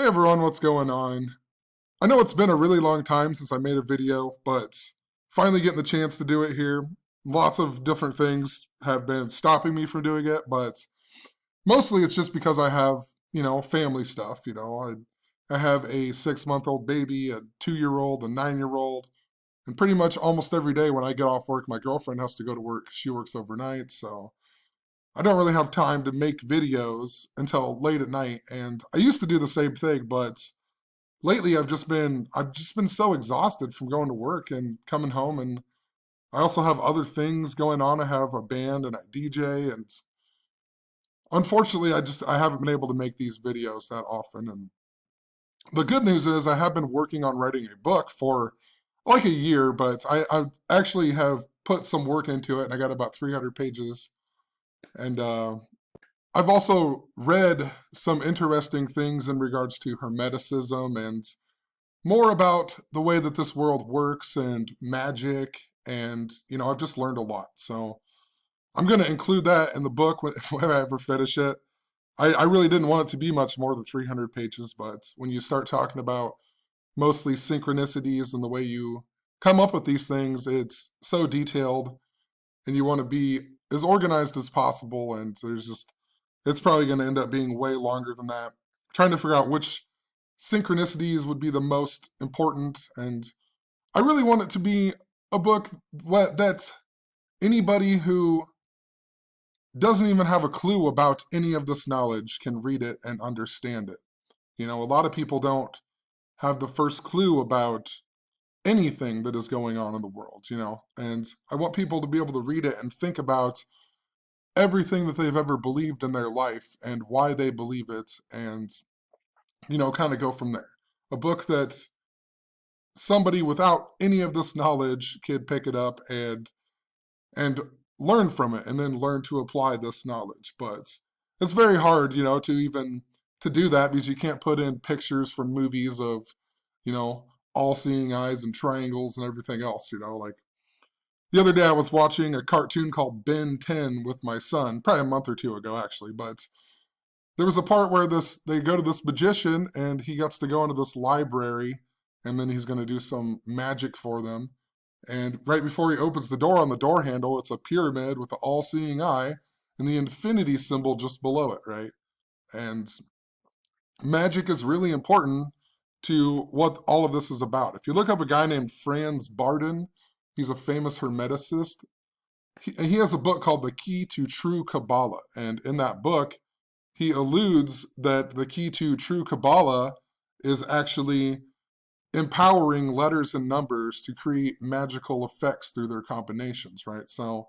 everyone, what's going on? I know it's been a really long time since I made a video, but finally getting the chance to do it here. Lots of different things have been stopping me from doing it, but mostly it's just because I have, family stuff. I have a 6-month-old baby, a 2-year-old, a 9-year-old, and pretty much almost every day when I get off work, my girlfriend has to go to work. She works overnight, so I don't really have time to make videos until late at night. And I used to do the same thing, but lately I've just been so exhausted from going to work and coming home, and I also have other things going on. I have a band and I DJ, and unfortunately I haven't been able to make these videos that often. And the good news is I have been working on writing a book for like a year, but I actually have put some work into it, and I got about 300 pages. And I've also read some interesting things in regards to Hermeticism and more about the way that this world works and magic. And, I've just learned a lot. So I'm going to include that in the book when I ever finish it. I really didn't want it to be much more than 300 pages, but when you start talking about mostly synchronicities and the way you come up with these things, it's so detailed, and you want to be as organized as possible, and it's probably going to end up being way longer than that. Trying to figure out which synchronicities would be the most important, and I really want it to be a book that anybody who doesn't even have a clue about any of this knowledge can read it and understand it. A lot of people don't have the first clue about anything that is going on in the world, and I want people to be able to read it and think about everything that they've ever believed in their life and why they believe it, and kind of go from there. A book that somebody without any of this knowledge could pick it up and learn from it, and then learn to apply this knowledge. But it's very hard, to do that, because you can't put in pictures from movies of, all-seeing eyes and triangles and everything else. Like the other day I was watching a cartoon called Ben 10 with my son, probably a month or two ago actually, but there was a part where they go to this magician, and he gets to go into this library, and then he's going to do some magic for them. And right before he opens the door, on the door handle, it's a pyramid with the all-seeing eye and the infinity symbol just below it, right? And magic is really important to what all of this is about. If you look up a guy named Franz Barden, he's a famous Hermeticist. He has a book called The Key to True Kabbalah, and in that book, he alludes that the key to true Kabbalah is actually empowering letters and numbers to create magical effects through their combinations, right? So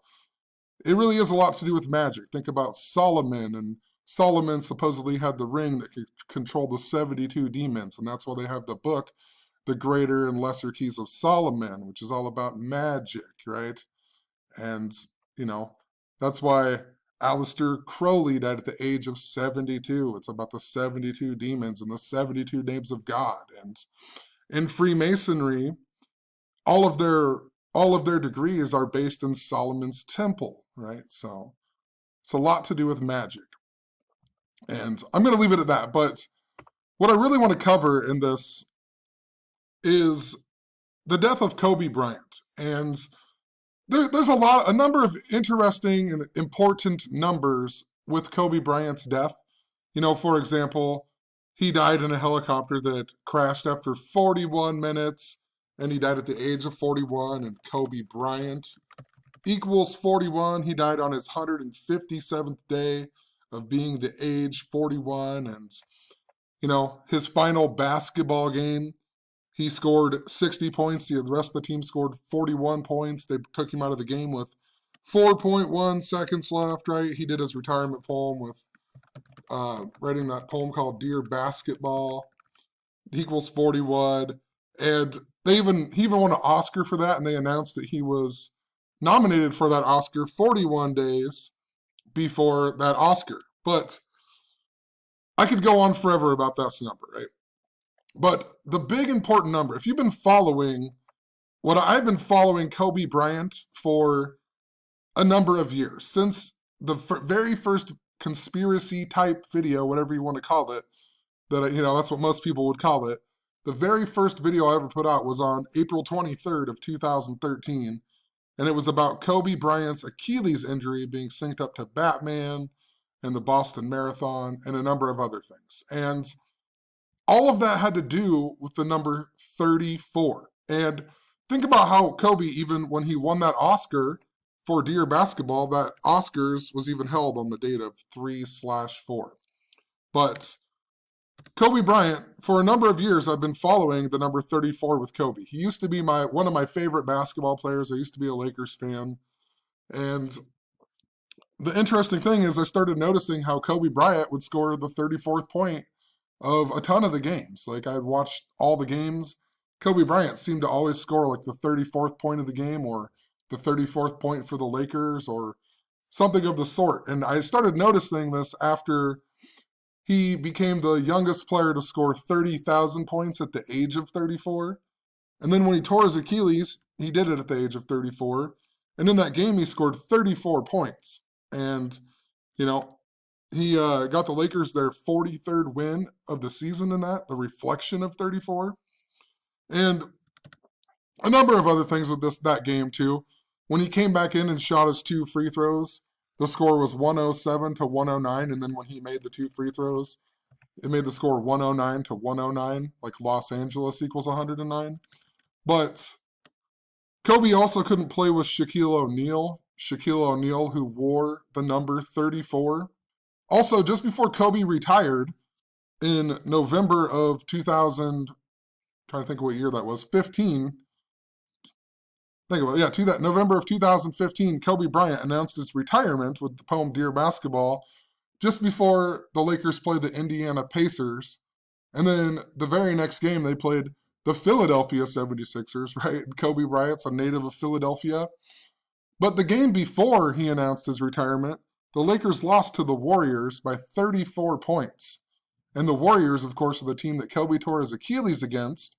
it really is a lot to do with magic. Think about Solomon, and Solomon supposedly had the ring that could control the 72 demons, and that's why they have the book, The Greater and Lesser Keys of Solomon, which is all about magic, right? And, that's why Aleister Crowley died at the age of 72. It's about the 72 demons and the 72 names of God. And in Freemasonry, all of their degrees are based in Solomon's temple, right? So it's a lot to do with magic. And I'm going to leave it at that. But what I really want to cover in this is the death of Kobe Bryant. And there's a number of interesting and important numbers with Kobe Bryant's death. For example, he died in a helicopter that crashed after 41 minutes, and he died at the age of 41, and Kobe Bryant equals 41. He died on his 157th day of being the age 41, and, his final basketball game, he scored 60 points. The rest of the team scored 41 points. They took him out of the game with 4.1 seconds left, right? He did his retirement poem with writing that poem called Dear Basketball. He equals 41. And he even won an Oscar for that, and they announced that he was nominated for that Oscar 41 days before that Oscar. But I could go on forever about that number, right? But the big important number, if you've been following I've been following Kobe Bryant for a number of years, since the very first conspiracy type video, whatever you want to call it, that's what most people would call it. The very first video I ever put out was on April 23rd of 2013, and it was about Kobe Bryant's Achilles injury being synced up to Batman and the Boston Marathon and a number of other things. And all of that had to do with the number 34. And think about how Kobe, even when he won that Oscar for Deer Basketball, that Oscars was even held on the date of 3/4. But Kobe Bryant, for a number of years, I've been following the number 34 with Kobe. He used to be one of my favorite basketball players. I used to be a Lakers fan. And the interesting thing is I started noticing how Kobe Bryant would score the 34th point of a ton of the games. Like, I'd watched all the games. Kobe Bryant seemed to always score like the 34th point of the game, or the 34th point for the Lakers, or something of the sort. And I started noticing this after he became the youngest player to score 30,000 points at the age of 34. And then when he tore his Achilles, he did it at the age of 34. And in that game, he scored 34 points. And, he got the Lakers their 43rd win of the season in that, the reflection of 34. And a number of other things with that game, too. When he came back in and shot his 2 free throws, the score was 107 to 109. And then when he made the 2 free throws, it made the score 109 to 109, like Los Angeles equals 109. But Kobe also couldn't play with Shaquille O'Neal, who wore the number 34. Also, just before Kobe retired in November of 2000, trying to think of what year that was, 15. Think about it, yeah, November of 2015, Kobe Bryant announced his retirement with the poem Dear Basketball just before the Lakers played the Indiana Pacers. And then the very next game, they played the Philadelphia 76ers, right? Kobe Bryant's a native of Philadelphia. But the game before he announced his retirement, the Lakers lost to the Warriors by 34 points. And the Warriors, of course, are the team that Kobe tore his Achilles against.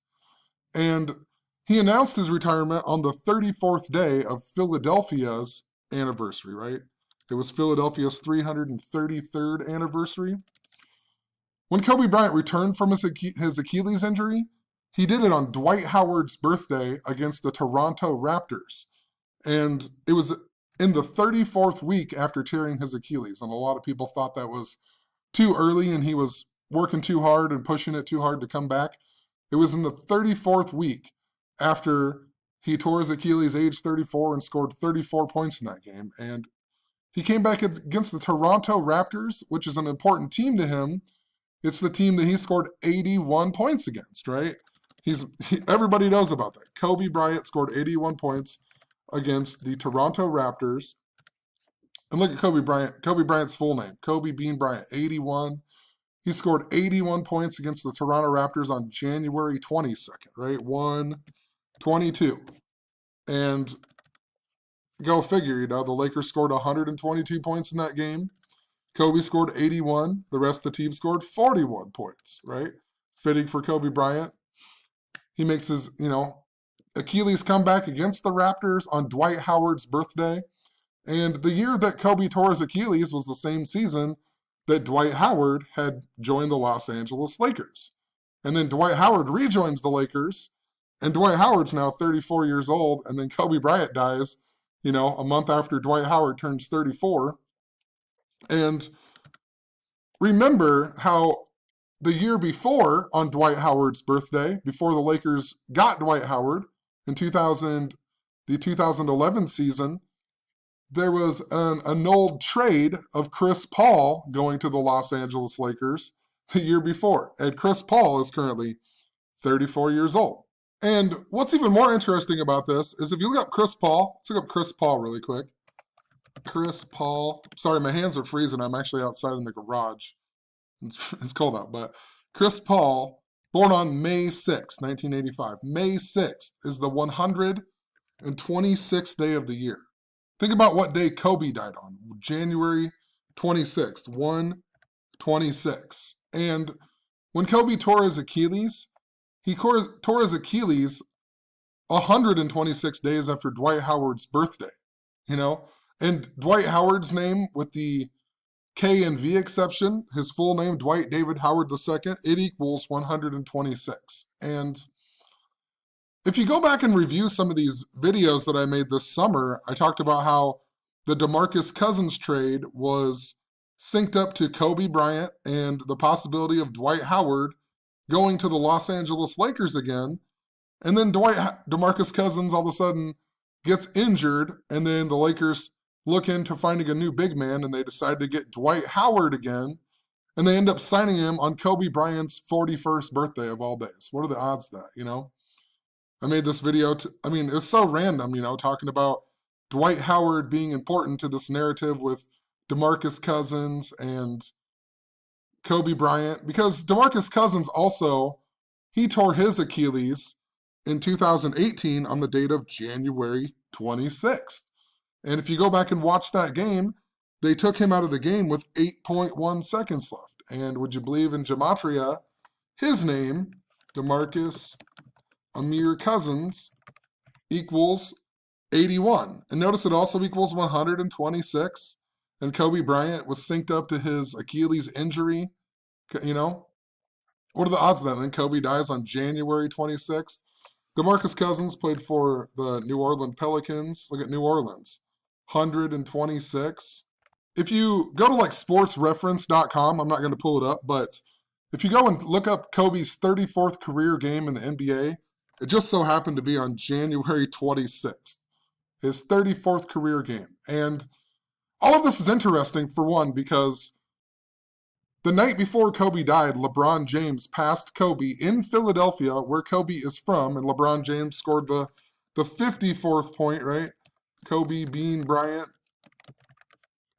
And he announced his retirement on the 34th day of Philadelphia's anniversary, right? It was Philadelphia's 333rd anniversary. When Kobe Bryant returned from his Achilles injury, he did it on Dwight Howard's birthday against the Toronto Raptors. And it was in the 34th week after tearing his Achilles. And a lot of people thought that was too early and he was working too hard and pushing it too hard to come back. It was in the 34th week after he tore his Achilles, age 34, and scored 34 points in that game. And he came back against the Toronto Raptors, which is an important team to him. It's the team that he scored 81 points against, right? Everybody knows about that. Kobe Bryant scored 81 points against the Toronto Raptors. And look at Kobe Bryant. Kobe Bryant's full name, Kobe Bean Bryant, 81. He scored 81 points against the Toronto Raptors on January 22nd, right? 1-22. And go figure, the Lakers scored 122 points in that game. Kobe scored 81. The rest of the team scored 41 points, right? Fitting for Kobe Bryant. He makes his, Achilles comeback against the Raptors on Dwight Howard's birthday. And the year that Kobe tore his Achilles was the same season that Dwight Howard had joined the Los Angeles Lakers. And then Dwight Howard rejoins the Lakers, and Dwight Howard's now 34 years old, and then Kobe Bryant dies, a month after Dwight Howard turns 34. And remember how the year before, on Dwight Howard's birthday, before the Lakers got Dwight Howard in the 2011 season, there was an annulled trade of Chris Paul going to the Los Angeles Lakers the year before. And Chris Paul is currently 34 years old. And what's even more interesting about this is if you look up Chris Paul, let's look up Chris Paul really quick. Chris Paul. Sorry, my hands are freezing. I'm actually outside in the garage. It's cold out. But Chris Paul, born on May 6, 1985. May 6th is the 126th day of the year. Think about what day Kobe died on. January 26th, 1/26. And when Kobe tore his Achilles, he tore his Achilles 126 days after Dwight Howard's birthday, And Dwight Howard's name with the K and V exception, his full name, Dwight David Howard II, it equals 126. And if you go back and review some of these videos that I made this summer, I talked about how the DeMarcus Cousins trade was synced up to Kobe Bryant and the possibility of Dwight Howard going to the Los Angeles Lakers again. And then DeMarcus Cousins all of a sudden gets injured, and then the Lakers look into finding a new big man, and they decide to get Dwight Howard again, and they end up signing him on Kobe Bryant's 41st birthday of all days. What are the odds of that, you know? I made this video, it's so random, talking about Dwight Howard being important to this narrative with DeMarcus Cousins and Kobe Bryant, because DeMarcus Cousins also, he tore his Achilles in 2018 on the date of January 26th. And if you go back and watch that game, they took him out of the game with 8.1 seconds left. And would you believe in gematria, his name, DeMarcus Amir Cousins, equals 81. And notice it also equals 126. And Kobe Bryant was synced up to his Achilles injury. What are the odds of that? And then Kobe dies on January 26th. DeMarcus Cousins played for the New Orleans Pelicans. Look at New Orleans, 126. If you go to sportsreference.com, I'm not going to pull it up, but if you go and look up Kobe's 34th career game in the NBA, it just so happened to be on January 26th, his 34th career game. And all of this is interesting, for one, because the night before Kobe died, LeBron James passed Kobe in Philadelphia, where Kobe is from, and LeBron James scored the 54th point, right? Kobe Bean Bryant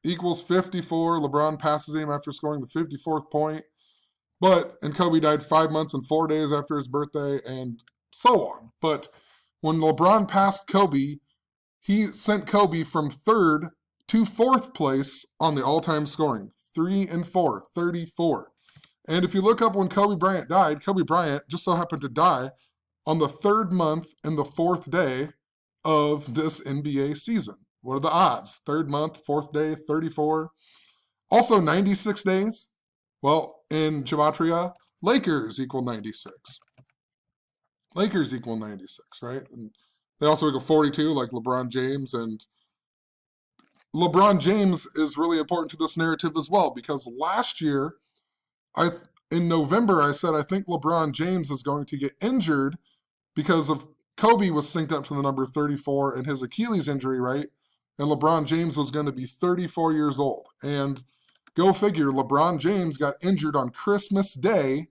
equals 54. LeBron passes him after scoring the 54th point. And Kobe died 5 months and 4 days after his birthday, and so on. But when LeBron passed Kobe, he sent Kobe from 3rd to 4th place on the all-time scoring. 3 and 4, 34. And if you look up when Kobe Bryant died, Kobe Bryant just so happened to die on the 3rd month and the 4th day of this NBA season. What are the odds? 3rd month, 4th day, 34. Also 96 days. Well, in gematria, Lakers equal 96. Lakers equal 96, right? And they also equal 42, like LeBron James. And LeBron James is really important to this narrative as well, because last year, in November, I said I think LeBron James is going to get injured because of Kobe was synced up to the number 34 in his Achilles injury, right? And LeBron James was going to be 34 years old. And go figure, LeBron James got injured on Christmas Day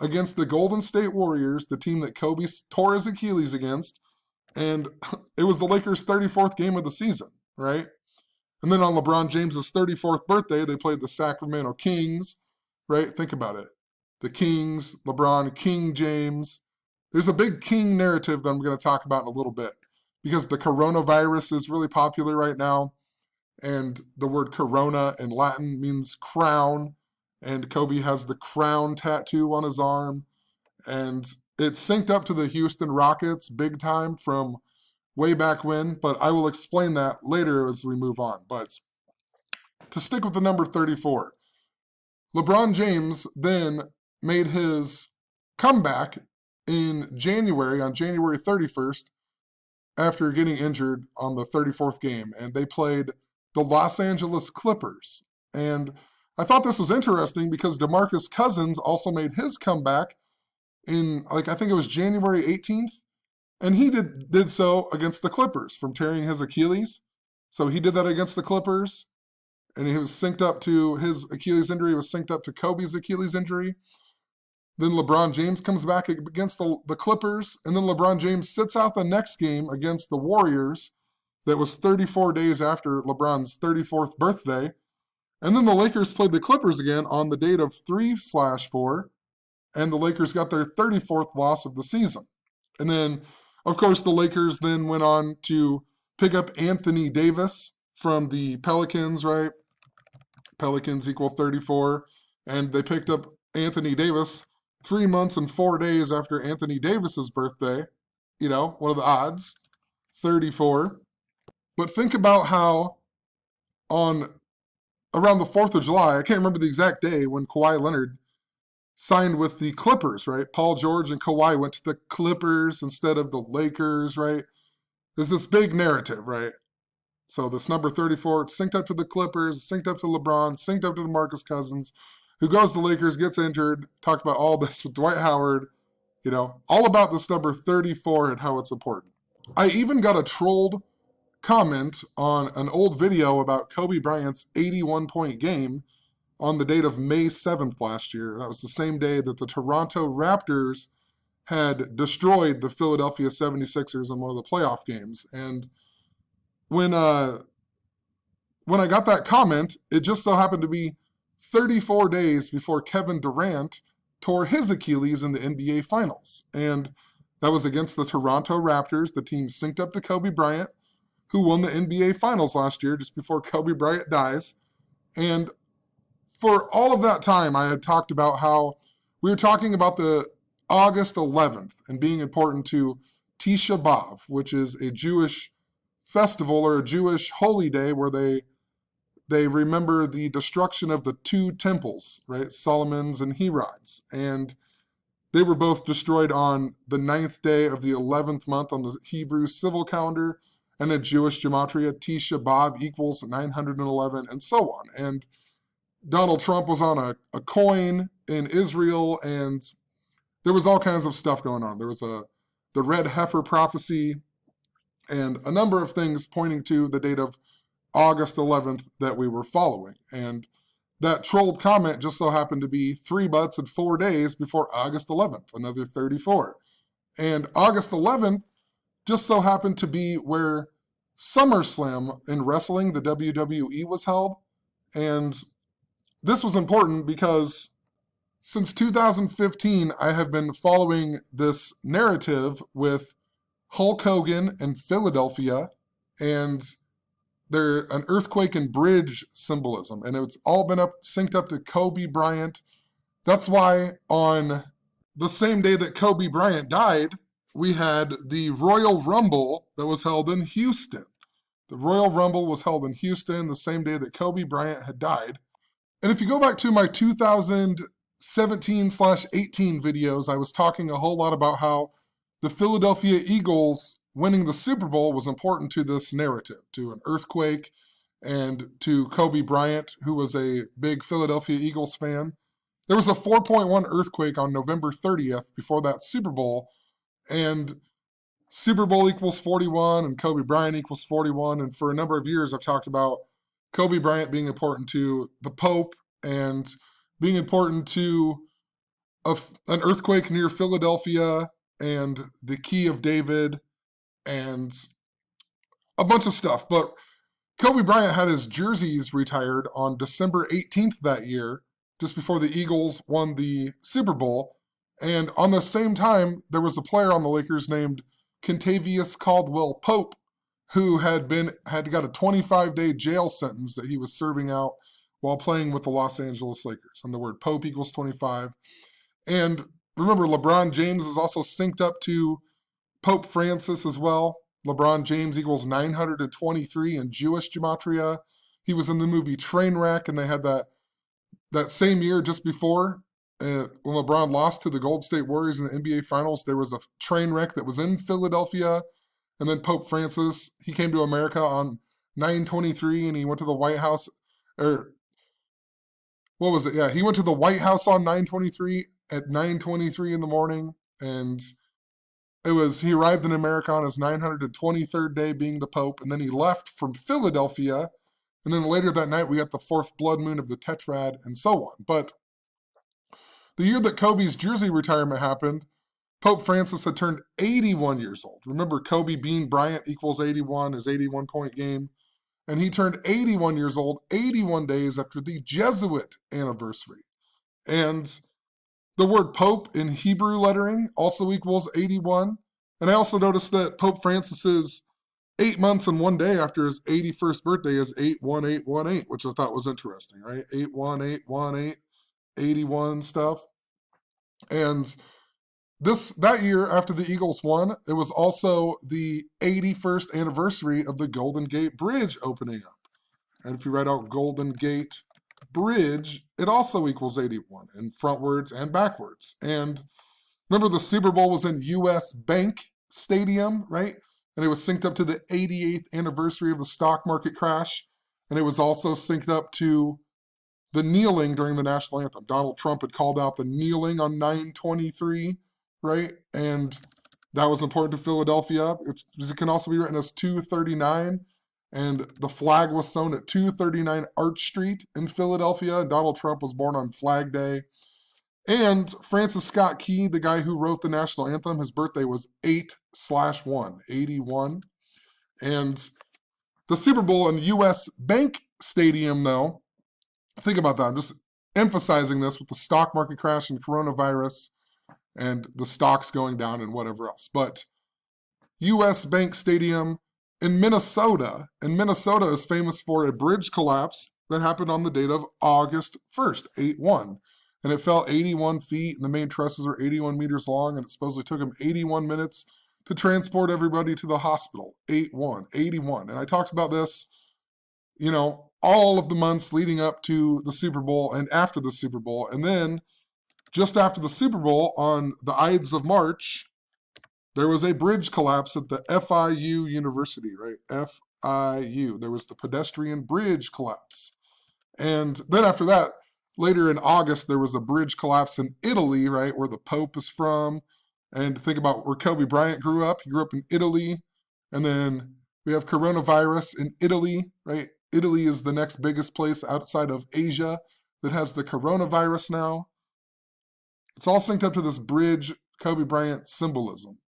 against the Golden State Warriors, the team that Kobe tore his Achilles against. And it was the Lakers' 34th game of the season, right? And then on LeBron James' 34th birthday, they played the Sacramento Kings, right? Think about it. The Kings, LeBron, King James. There's a big King narrative that I'm going to talk about in a little bit, because the coronavirus is really popular right now. And the word corona in Latin means crown. And Kobe has the crown tattoo on his arm. And it's synced up to the Houston Rockets big time from way back when, but I will explain that later as we move on. But to stick with the number 34, LeBron James then made his comeback in January, on January 31st, after getting injured on the 34th game, and they played the Los Angeles Clippers. And I thought this was interesting because DeMarcus Cousins also made his comeback in, I think it was January 18th, and he did so against the Clippers from tearing his Achilles. So he did that against the Clippers, and he was synced up to his Achilles injury, was synced up to Kobe's Achilles injury. Then LeBron James comes back against the Clippers, and then LeBron James sits out the next game against the Warriors. That was 34 days after LeBron's 34th birthday. And then the Lakers played the Clippers again on the date of 3/4, and the Lakers got their 34th loss of the season. And then, of course, the Lakers then went on to pick up Anthony Davis from the Pelicans, right? Pelicans equal 34. And they picked up Anthony Davis 3 months and 4 days after Anthony Davis's birthday. What are the odds? 34. But think about how on around the 4th of July, I can't remember the exact day, when Kawhi Leonard signed with the Clippers, right? Paul George and Kawhi went to the Clippers instead of the Lakers, right? There's this big narrative, right? So this number 34, synced up to the Clippers, synced up to LeBron, synced up to DeMarcus Cousins, who goes to the Lakers, gets injured, talked about all this with Dwight Howard, all about this number 34 and how it's important. I even got a trolled comment on an old video about Kobe Bryant's 81-point game on the date of May 7th last year. That was the same day that the Toronto Raptors had destroyed the Philadelphia 76ers in one of the playoff games. And when I got that comment, it just so happened to be 34 days before Kevin Durant tore his Achilles in the NBA Finals. And that was against the Toronto Raptors, the team synced up to Kobe Bryant, who won the NBA Finals last year just before Kobe Bryant dies. And for all of that time, I had talked about how we were talking about the August 11th and being important to Tisha B'Av, which is a Jewish festival or a Jewish holy day where they remember the destruction of the two temples, right? Solomon's and Herod's. And they were both destroyed on the 9th day of the 11th month on the Hebrew civil calendar, and a Jewish gematria, Tisha B'Av equals 911, and so on. And Donald Trump was on a coin in Israel, and there was all kinds of stuff going on. There was the red heifer prophecy, and a number of things pointing to the date of August 11th that we were following. And that trolled comment just so happened to be 3 months and 4 days before August 11th, another 34. And August 11th just so happened to be where SummerSlam in wrestling, the WWE, was held. And this was important because since 2015, I have been following this narrative with Hulk Hogan and Philadelphia, and they're an earthquake and bridge symbolism, and it's all been synced up to Kobe Bryant. That's why on the same day that Kobe Bryant died, we had the Royal Rumble that was held in Houston. The Royal Rumble was held in Houston the same day that Kobe Bryant had died. And if you go back to my 2017/18 videos, I was talking a whole lot about how the Philadelphia Eagles winning the Super Bowl was important to this narrative, to an earthquake, and to Kobe Bryant, who was a big Philadelphia Eagles fan. There was a 4.1 earthquake on November 30th before that Super Bowl, and Super Bowl equals 41, and Kobe Bryant equals 41, and for a number of years I've talked about Kobe Bryant being important to the Pope and being important to an earthquake near Philadelphia and the Key of David and a bunch of stuff. But Kobe Bryant had his jerseys retired on December 18th that year, just before the Eagles won the Super Bowl. And on the same time, there was a player on the Lakers named Kentavious Caldwell Pope, who had got a 25-day jail sentence that he was serving out while playing with the Los Angeles Lakers. And the word Pope equals 25. And remember, LeBron James is also synced up to Pope Francis as well. LeBron James equals 923 in Jewish gematria. He was in the movie Trainwreck, and they had that same year just before, when LeBron lost to the Golden State Warriors in the NBA Finals, there was a train wreck that was in Philadelphia. And then Pope Francis, he came to America on 9/23, and he went to the White House, or what was it? Yeah, he went to the White House on 9/23 at 9:23 in the morning, and he arrived in America on his 923rd day being the Pope, and then he left from Philadelphia, and then later that night we got the 4th blood moon of the Tetrad, and so on. But the year that Kobe's jersey retirement happened, Pope Francis had turned 81 years old. Remember, Kobe Bean Bryant equals 81, his 81-point game. And he turned 81 years old 81 days after the Jesuit anniversary. And the word Pope in Hebrew lettering also equals 81. And I also noticed that Pope Francis's 8 months and 1 day after his 81st birthday is 81818, which I thought was interesting, right? 81818, 81 stuff. And that year, after the Eagles won, it was also the 81st anniversary of the Golden Gate Bridge opening up. And if you write out Golden Gate Bridge, it also equals 81 in frontwards and backwards. And remember, the Super Bowl was in US Bank Stadium, right? And it was synced up to the 88th anniversary of the stock market crash. And it was also synced up to the kneeling during the national anthem. Donald Trump had called out the kneeling on 9/23, right? And that was important to Philadelphia. It can also be written as 239. And the flag was sewn at 239 Arch Street in Philadelphia. And Donald Trump was born on Flag Day. And Francis Scott Key, the guy who wrote the national anthem, his birthday was 8/1, 81. And the Super Bowl in US Bank Stadium, though, think about that. I'm just emphasizing this with the stock market crash and coronavirus and the stocks going down and whatever else. But US Bank Stadium in Minnesota, and Minnesota is famous for a bridge collapse that happened on the date of August 1st, 8/1. And it fell 81 feet, and the main trusses were 81 meters long, and it supposedly took them 81 minutes to transport everybody to the hospital. 8/1, 81. And I talked about this, all of the months leading up to the Super Bowl and after the Super Bowl. And then just after the Super Bowl, on the Ides of March, there was a bridge collapse at the FIU University, right? FIU. There was the pedestrian bridge collapse. And then after that, later in August, there was a bridge collapse in Italy, right, where the Pope is from. And think about where Kobe Bryant grew up. He grew up in Italy. And then we have coronavirus in Italy, right? Italy is the next biggest place outside of Asia that has the coronavirus now. It's all synced up to this bridge Kobe Bryant symbolism.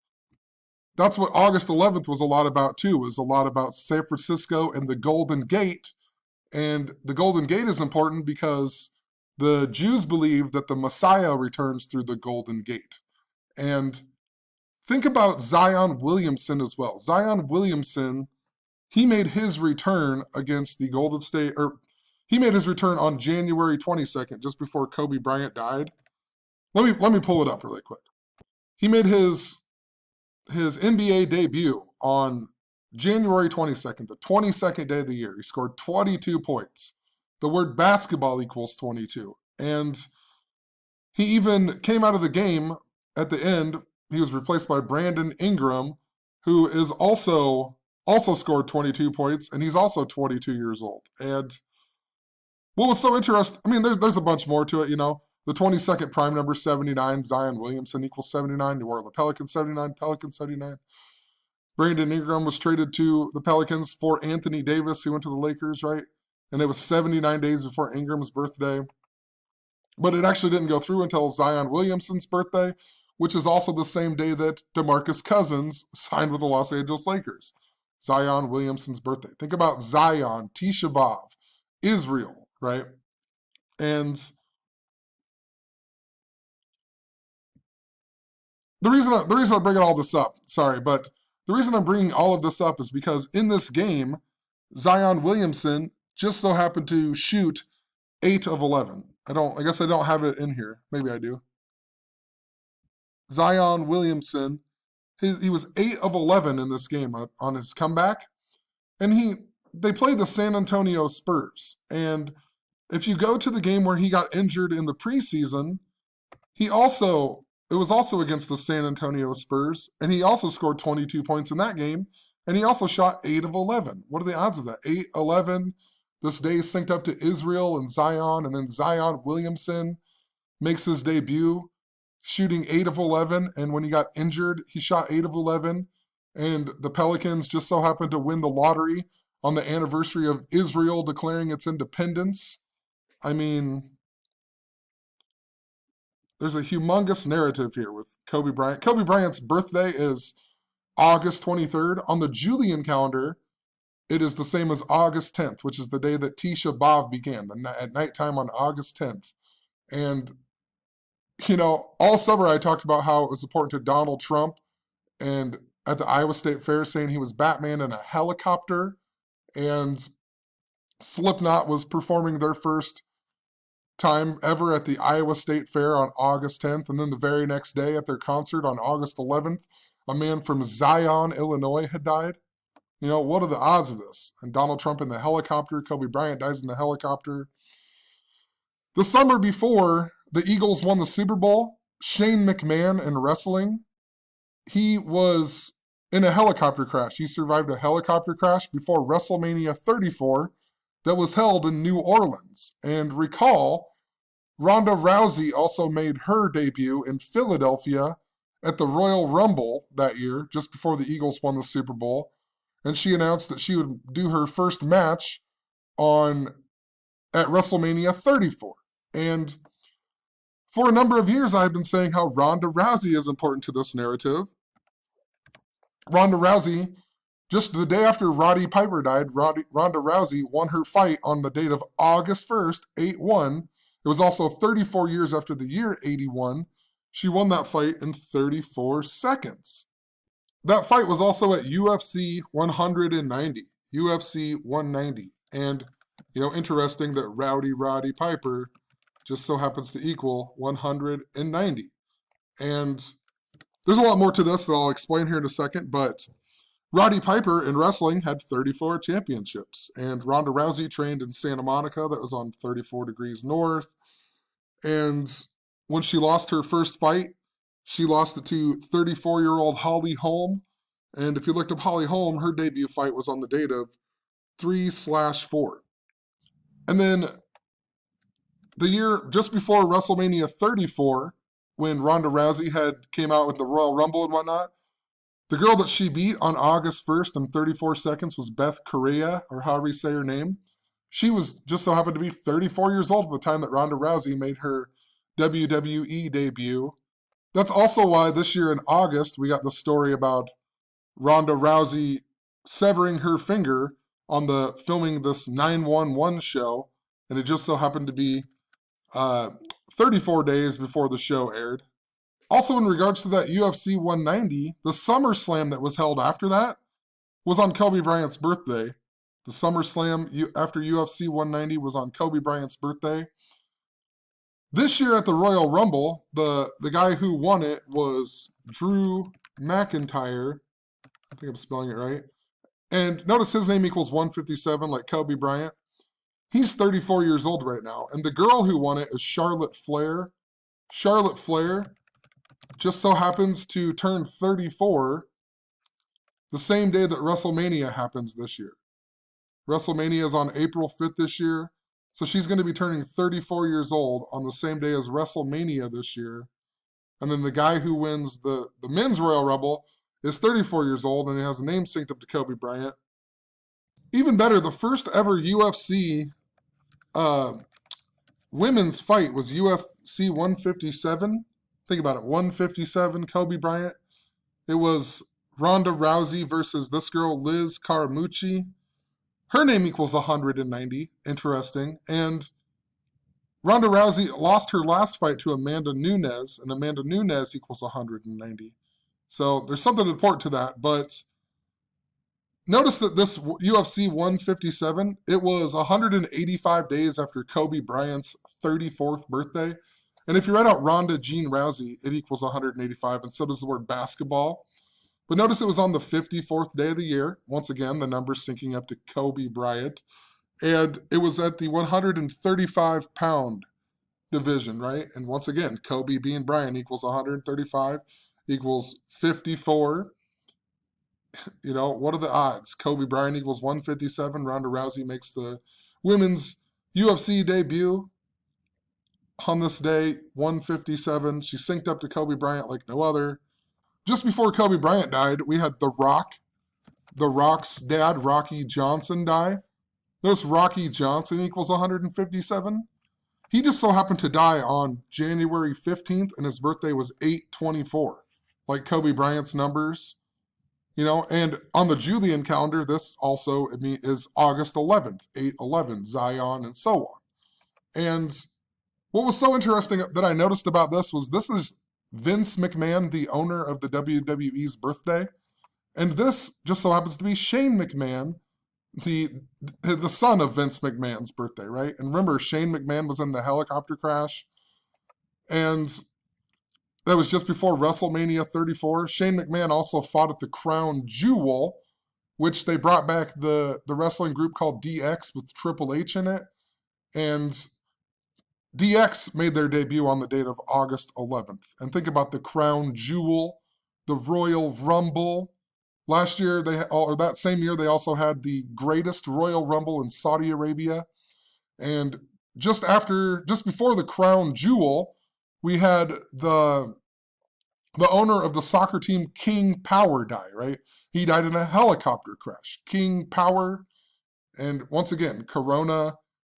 That's what August 11th was a lot about, too. It was a lot about San Francisco and the Golden Gate. And the Golden Gate is important because the Jews believe that the Messiah returns through the Golden Gate. And think about Zion Williamson as well. Zion Williamson, he made his return against the Golden State, or he made his return on January 22nd, just before Kobe Bryant died. Let me pull it up really quick. He made his NBA debut on January 22nd, the 22nd day of the year. He scored 22 points. The word basketball equals 22. And he even came out of the game at the end. He was replaced by Brandon Ingram, who is also scored 22 points, and he's also 22 years old. And what was so interesting, there's a bunch more to it, The 22nd prime number, 79, Zion Williamson equals 79, New Orleans Pelicans 79, Pelicans 79. Brandon Ingram was traded to the Pelicans for Anthony Davis, who went to the Lakers, right? And it was 79 days before Ingram's birthday. But it actually didn't go through until Zion Williamson's birthday, which is also the same day that DeMarcus Cousins signed with the Los Angeles Lakers. Zion Williamson's birthday. Think about Zion, Tisha B'Av, Israel, right? And the reason I'm bringing all this up, the reason I'm bringing all of this up is because in this game, Zion Williamson just so happened to shoot 8 of 11. I guess I don't have it in here. Maybe I do. Zion Williamson, he was 8 of 11 in this game on his comeback. And they played the San Antonio Spurs. And if you go to the game where he got injured in the preseason, it was also against the San Antonio Spurs, and he also scored 22 points in that game, and he also shot 8 of 11. What are the odds of that? 8, 11. This day is synced up to Israel and Zion, and then Zion Williamson makes his debut shooting 8 of 11, and when he got injured, he shot 8 of 11, and the Pelicans just so happened to win the lottery on the anniversary of Israel declaring its independence. There's a humongous narrative here with Kobe Bryant. Kobe Bryant's birthday is August 23rd. On the Julian calendar, it is the same as August 10th, which is the day that Tisha B'Av began, at nighttime on August 10th. And, all summer I talked about how it was important to Donald Trump, and at the Iowa State Fair saying he was Batman in a helicopter, and Slipknot was performing their first time ever at the Iowa State Fair on August 10th, and then the very next day at their concert on August 11th, a man from Zion, Illinois had died. What are the odds of this? And Donald Trump in the helicopter, Kobe Bryant dies in the helicopter. The summer before the Eagles won the Super Bowl, Shane McMahon in wrestling, he was in a helicopter crash. He survived a helicopter crash before WrestleMania 34 that was held in New Orleans. And recall, Ronda Rousey also made her debut in Philadelphia at the Royal Rumble that year, just before the Eagles won the Super Bowl. And she announced that she would do her first match at WrestleMania 34. And for a number of years, I've been saying how Ronda Rousey is important to this narrative. Ronda Rousey, just the day after Roddy Piper died, Ronda Rousey won her fight on the date of August 1st, 8-1. It was also 34 years after the year 81. She won that fight in 34 seconds. That fight was also at UFC 190. UFC 190. And, interesting that Roddy Piper just so happens to equal 190. And there's a lot more to this that I'll explain here in a second, but Roddy Piper in wrestling had 34 championships, and Ronda Rousey trained in Santa Monica, that was on 34 degrees north. And when she lost her first fight, she lost it to 34-year-old Holly Holm. And if you looked up Holly Holm, her debut fight was on the date of 3/4. And then the year just before WrestleMania 34, when Ronda Rousey came out with the Royal Rumble and whatnot, the girl that she beat on August 1st in 34 seconds was Beth Correa, or however you say her name. She was just so happened to be 34 years old at the time that Ronda Rousey made her WWE debut. That's also why this year in August, we got the story about Ronda Rousey severing her finger on the filming this 911 show, and it just so happened to be 34 days before the show aired. Also, in regards to that UFC 190, the SummerSlam that was held after that was on Kobe Bryant's birthday. The SummerSlam after UFC 190 was on Kobe Bryant's birthday. This year at the Royal Rumble, the guy who won it was Drew McIntyre. I think I'm spelling it right. And notice his name equals 157, like Kobe Bryant. He's 34 years old right now. And the girl who won it is Charlotte Flair. Charlotte Flair just so happens to turn 34 the same day that WrestleMania happens this year. WrestleMania is on April 5th this year. So she's going to be turning 34 years old on the same day as WrestleMania this year. And then the guy who wins the men's Royal Rumble is 34 years old, and he has a name synced up to Kobe Bryant. Even better, the first ever UFC women's fight was UFC 157. Think about it, 157, Kobe Bryant. It was Ronda Rousey versus this girl, Liz Caramucci. Her name equals 190. Interesting. And Ronda Rousey lost her last fight to Amanda Nunes, and Amanda Nunes equals 190. So there's something important to that. But notice that this UFC 157, it was 185 days after Kobe Bryant's 34th birthday. And if you write out Ronda Jean Rousey, it equals 185, and so does the word basketball. But notice it was on the 54th day of the year. Once again, the number syncing up to Kobe Bryant. And it was at the 135-pound division, right? And once again, Kobe being Bryant equals 135 equals 54. What are the odds? Kobe Bryant equals 157. Ronda Rousey makes the women's UFC debut on this day, 157. She synced up to Kobe Bryant like no other. Just before Kobe Bryant died, we had The Rock's dad, Rocky Johnson, die. Notice Rocky Johnson equals 157. He just so happened to die on January 15th, and his birthday was 8/24, like Kobe Bryant's numbers. And on the Julian calendar, this also is August 11th, 8/11, Zion, and so on. And what was so interesting that I noticed about this is Vince McMahon, the owner of the WWE's birthday. And this just so happens to be Shane McMahon, the son of Vince McMahon's birthday, right? And remember, Shane McMahon was in the helicopter crash. And that was just before WrestleMania 34. Shane McMahon also fought at the Crown Jewel which they brought back the wrestling group called DX with Triple H in it. And DX made their debut on the date of August 11th. And think about the crown jewel, the Royal Rumble. Last year, or that same year, they also had the greatest Royal Rumble in Saudi Arabia. And just before the crown jewel, we had the owner of the soccer team, King Power, die, right? He died in a helicopter crash. King Power. And once again, Corona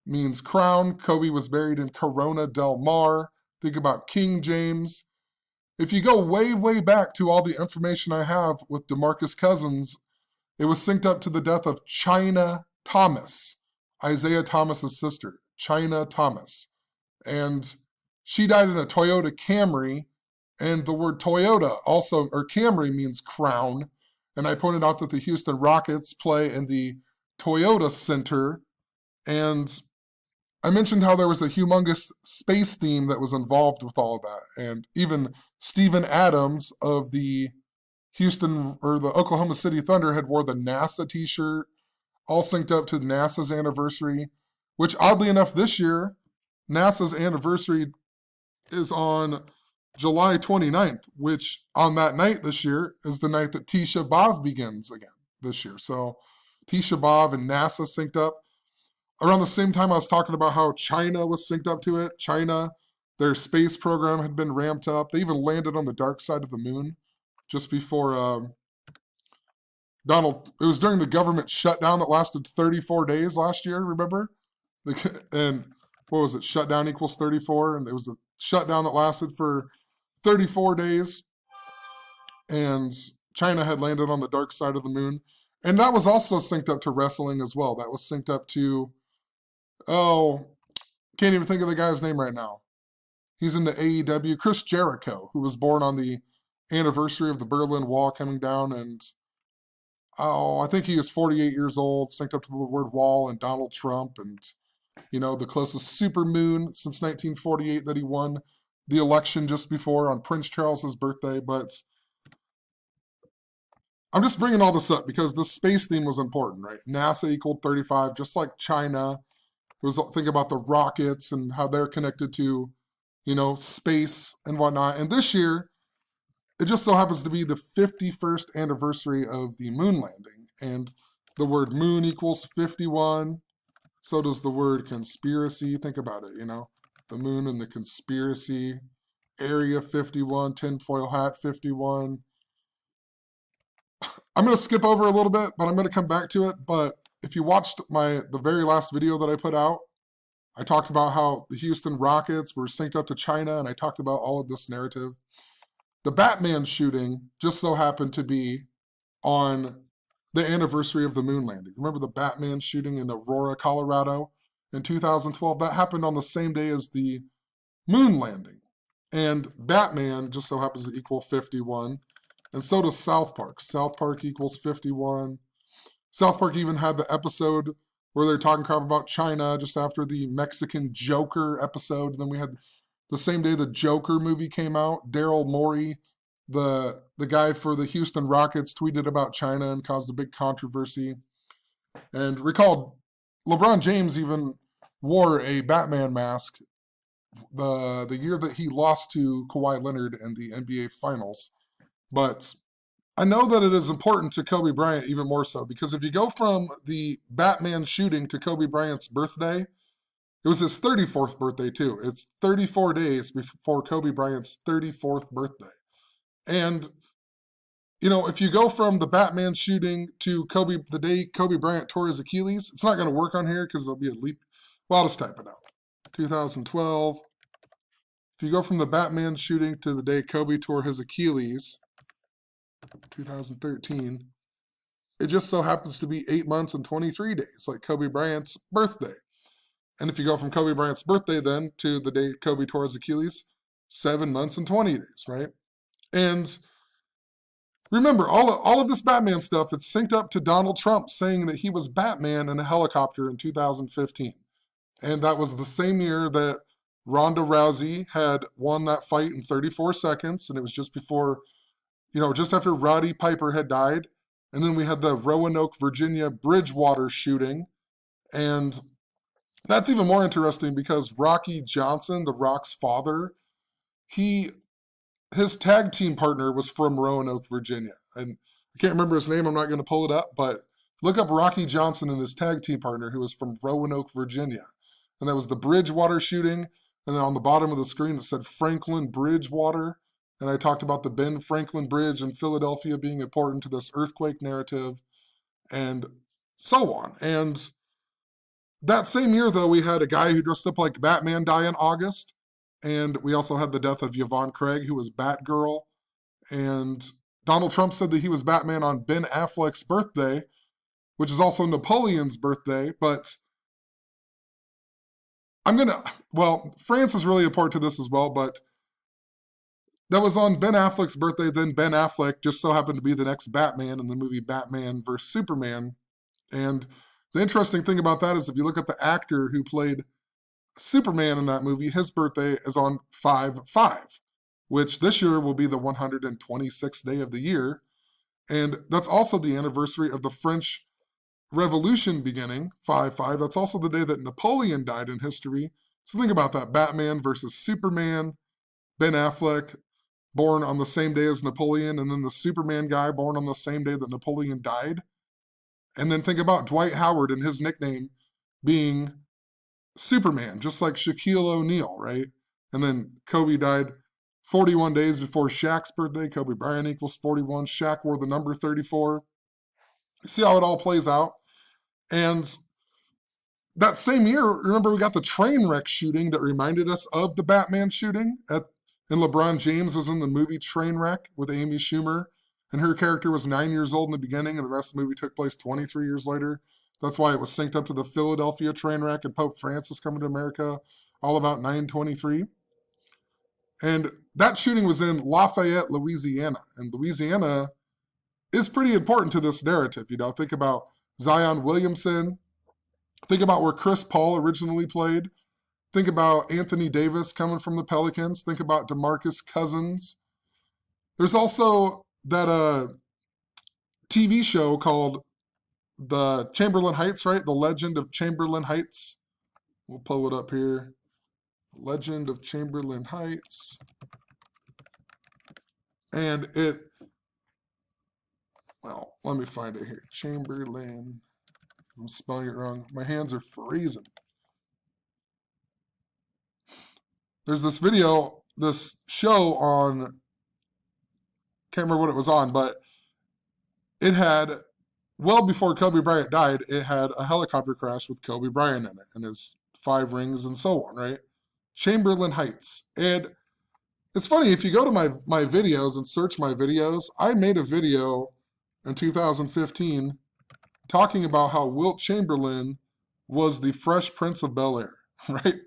means crown. Kobe was buried in Corona del Mar. Think about King James. If you go way, way back to all the information I have with DeMarcus Cousins, it was synced up to the death of China Thomas, Isaiah Thomas's sister, China Thomas. And she died in a Toyota Camry, and the word Toyota also, or Camry, means crown. And I pointed out that the Houston Rockets play in the Toyota Center, and I mentioned how there was a humongous space theme that was involved with all of that. And even Steven Adams of the the Oklahoma City Thunder had wore the NASA t-shirt, all synced up to NASA's anniversary, which oddly enough this year, NASA's anniversary is on July 29th, which on that night this year is the night that Tisha B'Av begins again this year. So Tisha B'Av and NASA synced up. Around the same time, I was talking about how China was synced up to it. China, their space program had been ramped up. They even landed on the dark side of the moon just before it was during the government shutdown that lasted 34 days last year, remember? And what was it? Shutdown equals 34. And it was a shutdown that lasted for 34 days. And China had landed on the dark side of the moon. And that was also synced up to wrestling as well. That was synced up to, can't even think of the guy's name right now. He's in the AEW, Chris Jericho, who was born on the anniversary of the Berlin Wall coming down. And, I think he is 48 years old, synced up to the word wall and Donald Trump. And, the closest supermoon since 1948 that he won the election just before on Prince Charles's birthday. But I'm just bringing all this up because the space theme was important, right? NASA equaled 35, just like China. Think about the rockets and how they're connected to, space and whatnot. And this year, it just so happens to be the 51st anniversary of the moon landing. And the word moon equals 51. So does the word conspiracy. Think about it, the moon and the conspiracy. Area 51, tinfoil hat 51. I'm going to skip over a little bit, but I'm going to come back to it. But if you watched the very last video that I put out, I talked about how the Houston Rockets were synced up to China, and I talked about all of this narrative. The Batman shooting just so happened to be on the anniversary of the moon landing. Remember the Batman shooting in Aurora, Colorado in 2012? That happened on the same day as the moon landing. And Batman just so happens to equal 51. And so does South Park. South Park equals 51. South Park even had the episode where they're talking crap about China just after the Mexican Joker episode. And then we had the same day the Joker movie came out. Daryl Morey, the guy for the Houston Rockets, tweeted about China and caused a big controversy. And recall, LeBron James even wore a Batman mask the year that he lost to Kawhi Leonard in the NBA Finals. But I know that it is important to Kobe Bryant even more so, because if you go from the Batman shooting to Kobe Bryant's birthday, it was his 34th birthday too. It's 34 days before Kobe Bryant's 34th birthday. And, if you go from the Batman shooting to the day Kobe Bryant tore his Achilles, it's not going to work on here because there'll be a leap. Well, I'll just type it out. 2012. If you go from the Batman shooting to the day Kobe tore his Achilles, 2013, it just so happens to be 8 months and 23 days, like Kobe Bryant's birthday. And if you go from Kobe Bryant's birthday then to the day Kobe tore his Achilles, 7 months and 20 days, right? And remember, all of this Batman stuff, it's synced up to Donald Trump saying that he was Batman in a helicopter in 2015. And that was the same year that Ronda Rousey had won that fight in 34 seconds. And it was just before, just after Roddy Piper had died. And then we had the Roanoke, Virginia Bridgewater shooting. And that's even more interesting because Rocky Johnson, The Rock's father, his tag team partner was from Roanoke, Virginia. And I can't remember his name. I'm not going to pull it up, but look up Rocky Johnson and his tag team partner who was from Roanoke, Virginia. And that was the Bridgewater shooting. And then on the bottom of the screen, it said Franklin Bridgewater. And I talked about the Ben Franklin Bridge in Philadelphia being important to this earthquake narrative and so on. And that same year, though, we had a guy who dressed up like Batman die in August. And we also had the death of Yvonne Craig, who was Batgirl. And Donald Trump said that he was Batman on Ben Affleck's birthday, which is also Napoleon's birthday. But France is really important to this as well, but that was on Ben Affleck's birthday. Then Ben Affleck just so happened to be the next Batman in the movie Batman vs. Superman. And the interesting thing about that is if you look at the actor who played Superman in that movie, his birthday is on 5/5, which this year will be the 126th day of the year. And that's also the anniversary of the French Revolution beginning, 5/5. That's also the day that Napoleon died in history. So think about that, Batman versus Superman, Ben Affleck, born on the same day as Napoleon, and then the Superman guy born on the same day that Napoleon died. And then think about Dwight Howard and his nickname being Superman, just like Shaquille O'Neal, right? And then Kobe died 41 days before Shaq's birthday. Kobe Bryant equals 41. Shaq wore the number 34. You see how it all plays out? And that same year, remember we got the train wreck shooting that reminded us of the Batman shooting and LeBron James was in the movie Trainwreck with Amy Schumer, and her character was 9 years old in the beginning, and the rest of the movie took place 23 years later. That's why it was synced up to the Philadelphia Trainwreck and Pope Francis coming to America, all about 9/23. And that shooting was in Lafayette, Louisiana, and Louisiana is pretty important to this narrative. Think about Zion Williamson. Think about where Chris Paul originally played. Think about Anthony Davis coming from the Pelicans. Think about DeMarcus Cousins. There's also that TV show called The Chamberlain Heights, right? The Legend of Chamberlain Heights. We'll pull it up here. Legend of Chamberlain Heights. And let me find it here. Chamberlain. I'm spelling it wrong. My hands are freezing. There's this show on, can't remember what it was on, but it had, well before Kobe Bryant died, it had a helicopter crash with Kobe Bryant in it and his 5 rings and so on, right? Chamberlain Heights. And it's funny, if you go to my videos and search my videos, I made a video in 2015 talking about how Wilt Chamberlain was the Fresh Prince of Bel-Air, right?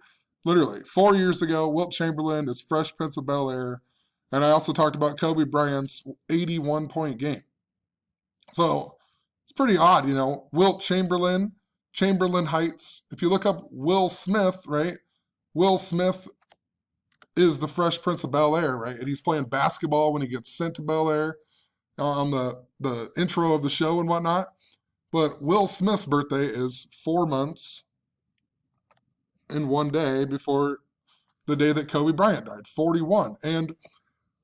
Literally, 4 years ago, Wilt Chamberlain is Fresh Prince of Bel-Air. And I also talked about Kobe Bryant's 81-point game. So it's pretty odd, Wilt Chamberlain, Chamberlain Heights. If you look up Will Smith, right? Will Smith is the Fresh Prince of Bel-Air, right? And he's playing basketball when he gets sent to Bel-Air on the intro of the show and whatnot. But Will Smith's birthday is 4 months in 1 day before the day that Kobe Bryant died, 41. And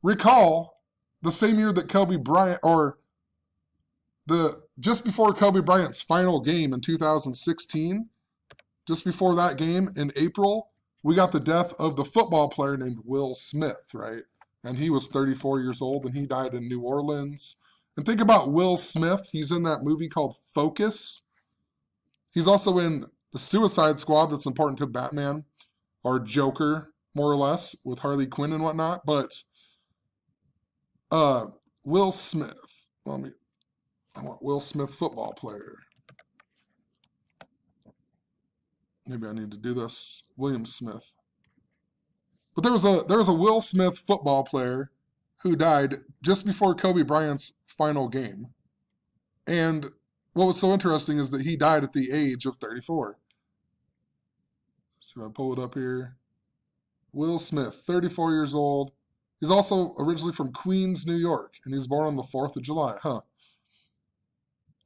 recall the same year that Kobe Bryant, or just before Kobe Bryant's final game in 2016, just before that game in April, we got the death of the football player named Will Smith, right? And he was 34 years old and he died in New Orleans. And think about Will Smith. He's in that movie called Focus. He's also in the Suicide Squad that's important to Batman, or Joker, more or less, with Harley Quinn and whatnot. But Will Smith. I want Will Smith football player. Maybe I need to do this. William Smith. But there was a Will Smith football player who died just before Kobe Bryant's final game. And what was so interesting is that he died at the age of 34. So I pull it up here. Will Smith, 34 years old. He's also originally from Queens, New York, and he's born on the 4th of July, huh?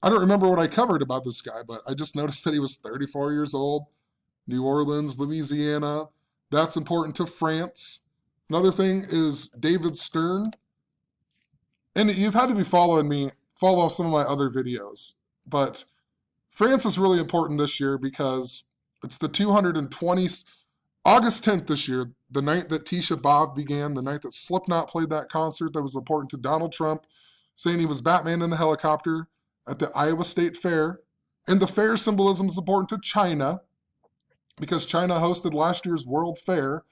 I don't remember what I covered about this guy, but I just noticed that he was 34 years old. New Orleans, Louisiana. That's important to France. Another thing is David Stern. And you've had to be following me, follow some of my other videos. But France is really important this year because it's the 220th, August 10th this year, the night that Tisha B'Av began, the night that Slipknot played that concert that was important to Donald Trump, saying he was Batman in the helicopter at the Iowa State Fair. And the fair symbolism is important to China because China hosted last year's World Fair.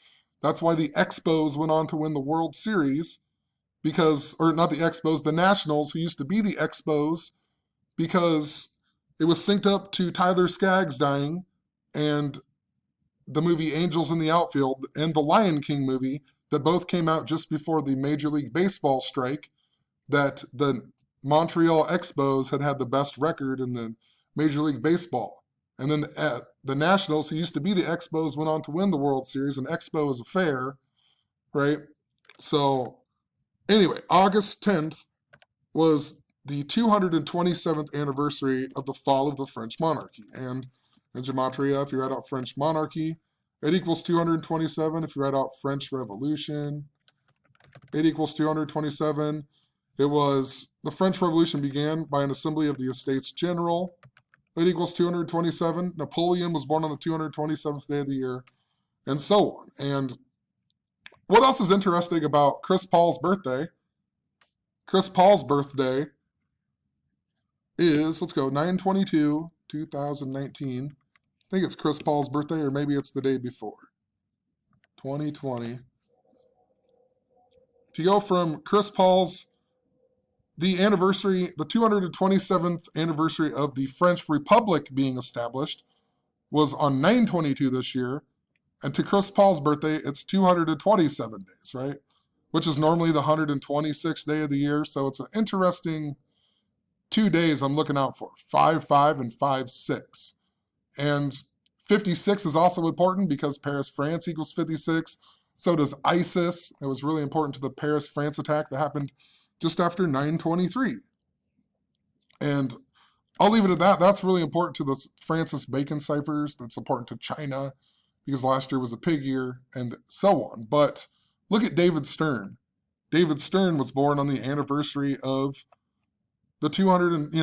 That's why the Expos went on to win the World Series because, or not the Expos, the Nationals, who used to be the Expos, because it was synced up to Tyler Skaggs dying and the movie Angels in the Outfield and the Lion King movie that both came out just before the Major League Baseball strike, that the Montreal Expos had the best record in the Major League Baseball. And then the Nationals, who used to be the Expos, went on to win the World Series, and Expo is a fair, right? So anyway, August 10th was the 227th anniversary of the fall of the French monarchy. And in Gematria, if you write out French monarchy, it equals 227. If you write out French Revolution, it equals 227. It was, the French Revolution began by an assembly of the Estates General. It equals 227. Napoleon was born on the 227th day of the year, and so on. And what else is interesting about Chris Paul's birthday? Chris Paul's birthday is, let's go, 9/22/2019. I think it's Chris Paul's birthday, or maybe it's the day before. 2020. If you go from Chris Paul's, the anniversary, the 227th anniversary of the French Republic being established was on 9/22 this year, and to Chris Paul's birthday, it's 227 days, right? Which is normally the 126th day of the year, so it's an interesting 2 days I'm looking out for, 5/5 and 5/6. And 56 is also important because Paris, France equals 56. So does ISIS. It was really important to the Paris, France attack that happened just after 9/23. And I'll leave it at that. That's really important to the Francis Bacon ciphers. That's important to China because last year was a pig year and so on. But look at David Stern. David Stern was born on the anniversary of the 200, and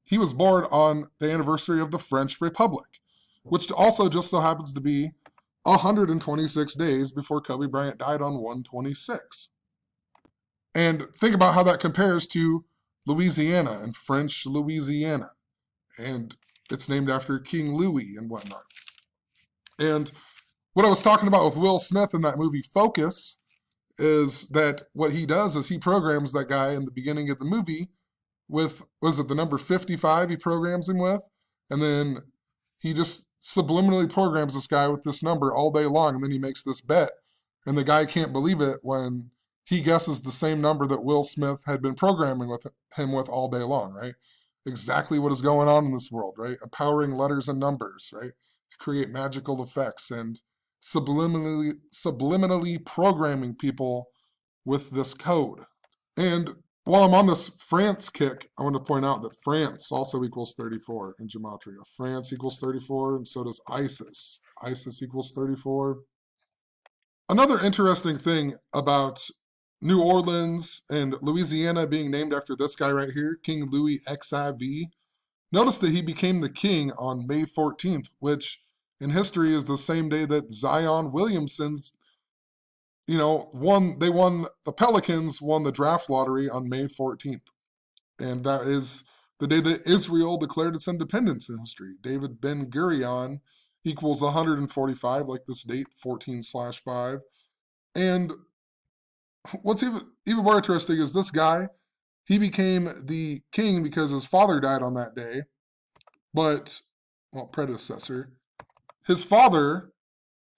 he was born on the anniversary of the French Republic, which also just so happens to be 126 days before Kobe Bryant died on 1/26. And think about how that compares to Louisiana and French Louisiana. And it's named after King Louis and whatnot. And what I was talking about with Will Smith in that movie Focus is that what he does is he programs that guy in the beginning of the movie with, was it the number 55 he programs him with? And then he just subliminally programs this guy with this number all day long, and then he makes this bet. And the guy can't believe it when he guesses the same number that Will Smith had been programming with him with all day long, right? Exactly what is going on in this world, right? Empowering letters and numbers, right? To create magical effects and subliminally programming people with this code. And while I'm on this France kick, I want to point out that France also equals 34 in Gematria. France equals 34, and so does ISIS. ISIS equals 34. Another interesting thing about New Orleans and Louisiana being named after this guy right here, King Louis XIV. Notice that he became the king on May 14th, which in history is the same day that Zion Williamson's, the Pelicans won the draft lottery on May 14th. And that is the day that Israel declared its independence in history. David Ben-Gurion equals 145, like this date, 14/5. And what's even more interesting is this guy, he became the king because his father died on that day. But, predecessor. His father,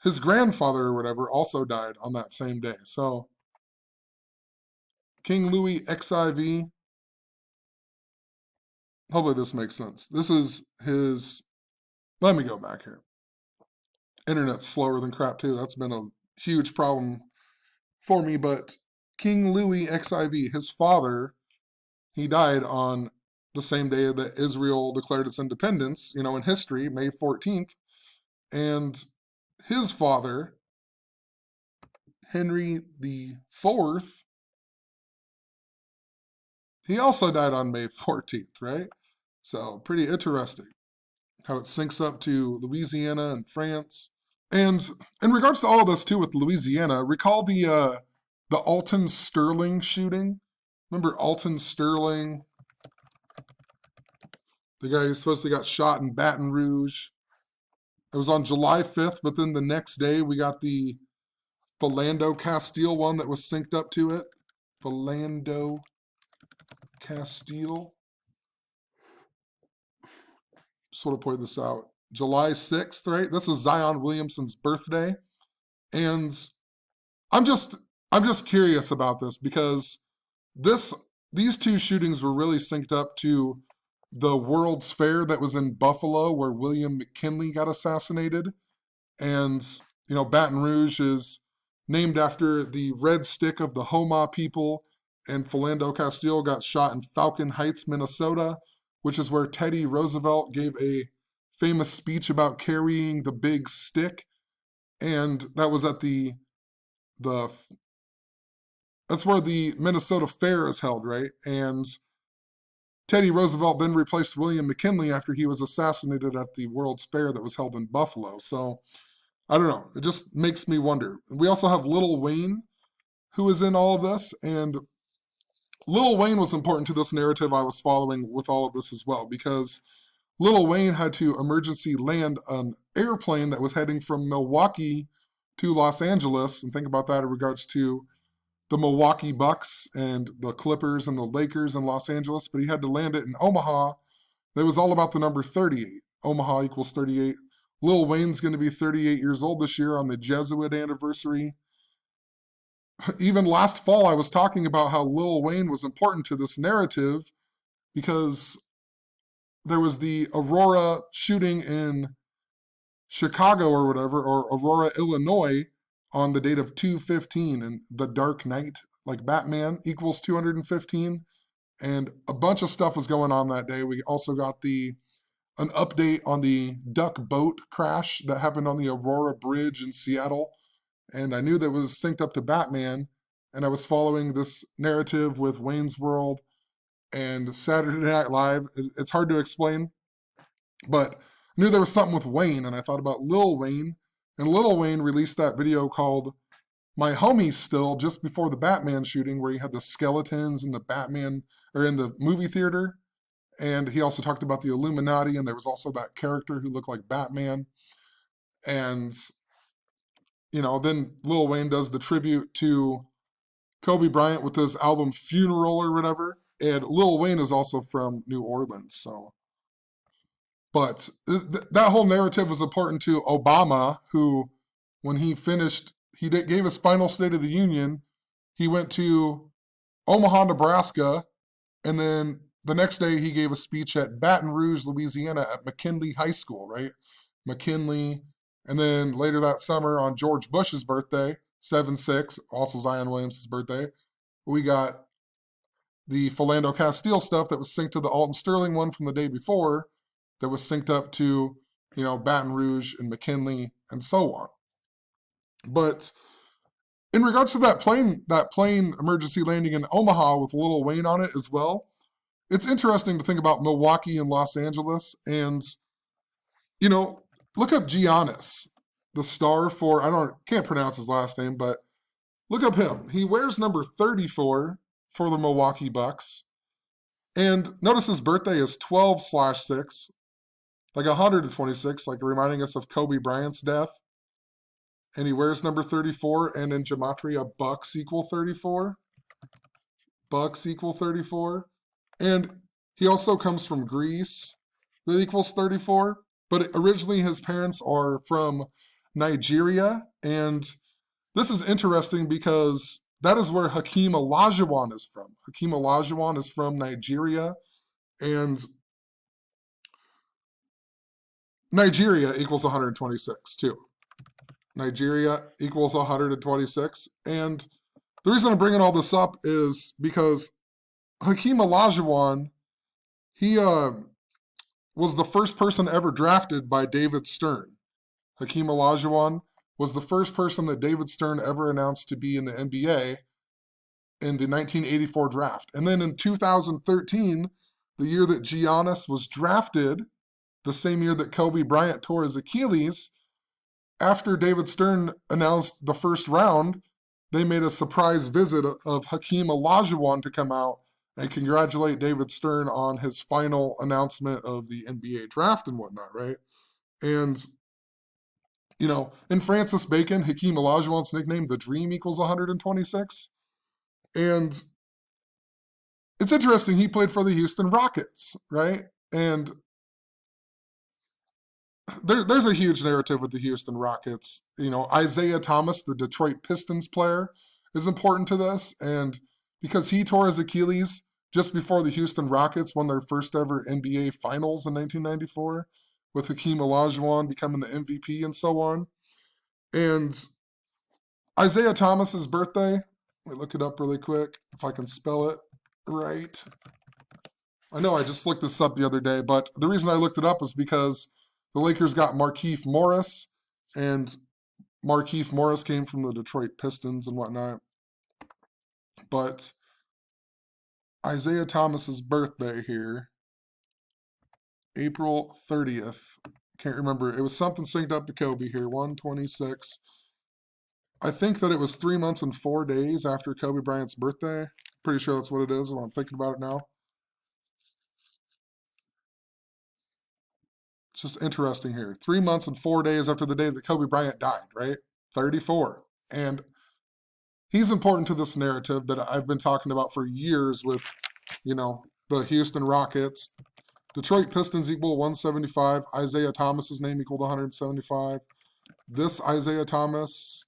his grandfather or whatever, also died on that same day. So, King Louis XIV, hopefully this makes sense. This is his, let me go back here. Internet's slower than crap too. That's been a huge problem for me, but King Louis XIV, his father, he died on the same day that Israel declared its independence, in history, May 14th. And his father, Henry the Fourth, he also died on May 14th, right? So pretty interesting how it syncs up to Louisiana and France. And in regards to all of this too with Louisiana, recall the Alton Sterling shooting? Remember Alton Sterling, the guy who supposedly got shot in Baton Rouge? It was on July 5th, but then the next day we got the Philando Castile one that was synced up to it. Philando Castile. Just want to point this out. July 6th, right? This is Zion Williamson's birthday. And I'm just curious about this because these two shootings were really synced up to the World's Fair that was in Buffalo where William McKinley got assassinated. And, Baton Rouge is named after the red stick of the Homa people. And Philando Castile got shot in Falcon Heights, Minnesota, which is where Teddy Roosevelt gave a famous speech about carrying the big stick. And that was at that's where the Minnesota Fair is held, right? And Teddy Roosevelt then replaced William McKinley after he was assassinated at the World's Fair that was held in Buffalo. So, I don't know. It just makes me wonder. We also have Lil Wayne, who is in all of this, and Lil Wayne was important to this narrative I was following with all of this as well, because Lil Wayne had to emergency land an airplane that was heading from Milwaukee to Los Angeles, and think about that in regards to the Milwaukee Bucks and the Clippers and the Lakers in Los Angeles, but he had to land it in Omaha. It was all about the number 38. Omaha equals 38. Lil Wayne's going to be 38 years old this year on the Jesuit anniversary. Even last fall, I was talking about how Lil Wayne was important to this narrative because there was the Aurora shooting in Chicago or whatever, or Aurora, Illinois, on the date of 2/15, and the Dark Knight, like Batman, equals 215, and a bunch of stuff was going on that day. We also got an update on the duck boat crash that happened on the Aurora Bridge in Seattle, and I knew that was synced up to Batman, and I was following this narrative with Wayne's World and Saturday Night Live. It's hard to explain, but I knew there was something with Wayne, and I thought about Lil Wayne, and Lil Wayne released that video called My Homies Still just before the Batman shooting, where he had the skeletons in the Batman, or in the movie theater, and he also talked about the Illuminati, and there was also that character who looked like Batman. And, then Lil Wayne does the tribute to Kobe Bryant with his album Funeral or whatever, and Lil Wayne is also from New Orleans, so. But that whole narrative was important to Obama, who, when he finished, gave his final State of the Union, he went to Omaha, Nebraska, and then the next day he gave a speech at Baton Rouge, Louisiana at McKinley High School, right? McKinley. And then later that summer on George Bush's birthday, 7/6, also Zion Williamson's birthday, we got the Philando Castile stuff that was synced to the Alton Sterling one from the day before that was synced up to, Baton Rouge and McKinley and so on. But in regards to that plane emergency landing in Omaha with Lil Wayne on it as well, it's interesting to think about Milwaukee and Los Angeles. And, look up Giannis, the star for, can't pronounce his last name, but look up him. He wears number 34 for the Milwaukee Bucks. And notice his birthday is 12/6, like 126, like reminding us of Kobe Bryant's death. And he wears number 34, and in gematria, Bucks equal 34. Bucks equal 34. And he also comes from Greece, that equals 34. But originally his parents are from Nigeria, and this is interesting because that is where Hakeem Olajuwon is from. Hakeem Olajuwon is from Nigeria, and Nigeria equals 126 too. Nigeria equals 126. And the reason I'm bringing all this up is because Hakeem Olajuwon He was the first person ever drafted by David Stern. Hakeem Olajuwon was the first person that David Stern ever announced to be in the NBA in the 1984 draft. And then in 2013, the year that Giannis was drafted, the same year that Kobe Bryant tore his Achilles, after David Stern announced the first round, they made a surprise visit of Hakeem Olajuwon to come out and congratulate David Stern on his final announcement of the NBA draft and whatnot, right? And, you know, in Francis Bacon, Hakeem Olajuwon's nickname, the Dream, equals 126. And it's interesting, he played for the Houston Rockets, right? And there's a huge narrative with the Houston Rockets. You know, Isaiah Thomas, the Detroit Pistons player, is important to this. And because he tore his Achilles just before the Houston Rockets won their first ever NBA Finals in 1994, with Hakeem Olajuwon becoming the MVP and so on. And Isaiah Thomas's birthday, let me look it up really quick if I can spell it right. I know I just looked this up the other day, but the reason I looked it up was because the Lakers got Markieff Morris, and Markieff Morris came from the Detroit Pistons and whatnot. But Isaiah Thomas's birthday here, April 30th. Can't remember. It was something synced up to Kobe here, 126. I think that it was 3 months and 4 days after Kobe Bryant's birthday. Pretty sure that's what it is when I'm thinking about it now. It's just interesting here. 3 months and 4 days after the day that Kobe Bryant died, right? 34. And he's important to this narrative that I've been talking about for years with, you know, the Houston Rockets. Detroit Pistons equal 175. Isaiah Thomas's name equaled 175. This Isaiah Thomas,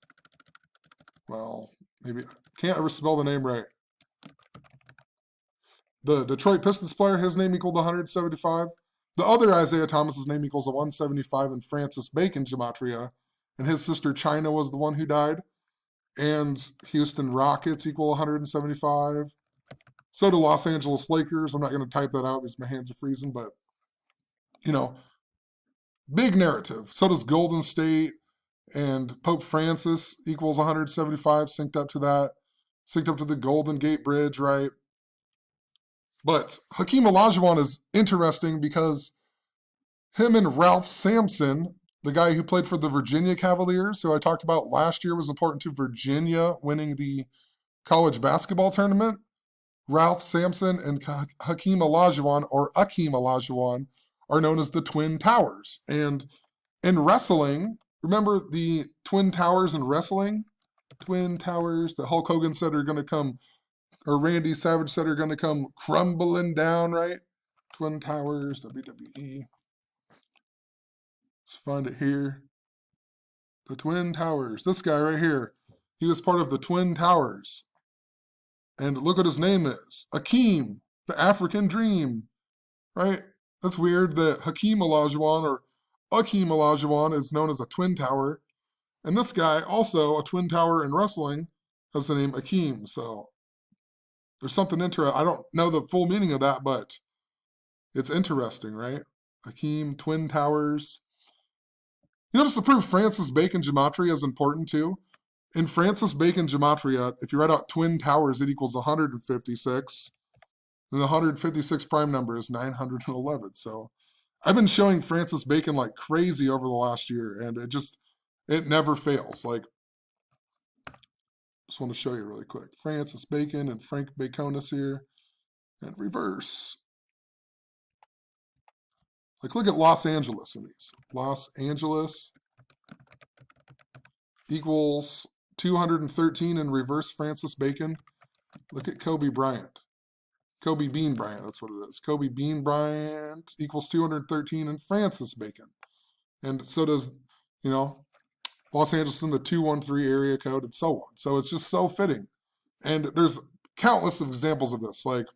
well, maybe, can't ever spell the name right. The Detroit Pistons player, his name equaled 175. The other Isaiah Thomas's name equals a 175 in Francis Bacon gematria, and his sister China was the one who died. And Houston Rockets equal 175. So do Los Angeles Lakers. I'm not going to type that out because my hands are freezing, but, you know, big narrative. So does Golden State, and Pope Francis equals 175, synced up to that, synced up to the Golden Gate Bridge, right? But Hakeem Olajuwon is interesting because him and Ralph Sampson, the guy who played for the Virginia Cavaliers, who I talked about last year was important to Virginia winning the college basketball tournament, Ralph Sampson and Hakeem Olajuwon, or Akeem Olajuwon, are known as the Twin Towers. And in wrestling, remember the Twin Towers in wrestling? Twin Towers that Hulk Hogan said are going to come, or Randy Savage said are going to come crumbling down, right? Twin Towers, WWE. Let's find it here. The Twin Towers. This guy right here. He was part of the Twin Towers. And look what his name is. Akeem, the African Dream. Right? That's weird that Hakeem Olajuwon, or Akeem Olajuwon, is known as a Twin Tower. And this guy, also a Twin Tower in wrestling, has the name Akeem. So there's something interesting. I don't know the full meaning of that, but it's interesting, right? Akeem, Twin Towers. You know, just to prove Francis Bacon gematria is important too. In Francis Bacon gematria, if you write out Twin Towers, it equals 156. And the 156 prime number is 911. So I've been showing Francis Bacon like crazy over the last year, and it never fails. Like, just want to show you really quick. Francis Bacon and Frank Baconis here, and reverse. Like, look at Los Angeles in these. Los Angeles equals 213 in reverse Francis Bacon. Look at Kobe Bryant. Kobe Bean Bryant, that's what it is. Kobe Bean Bryant equals 213 in Francis Bacon. And so does, you know, Los Angeles in the 213 area code and so on. So it's just so fitting. And there's countless of examples of this. Like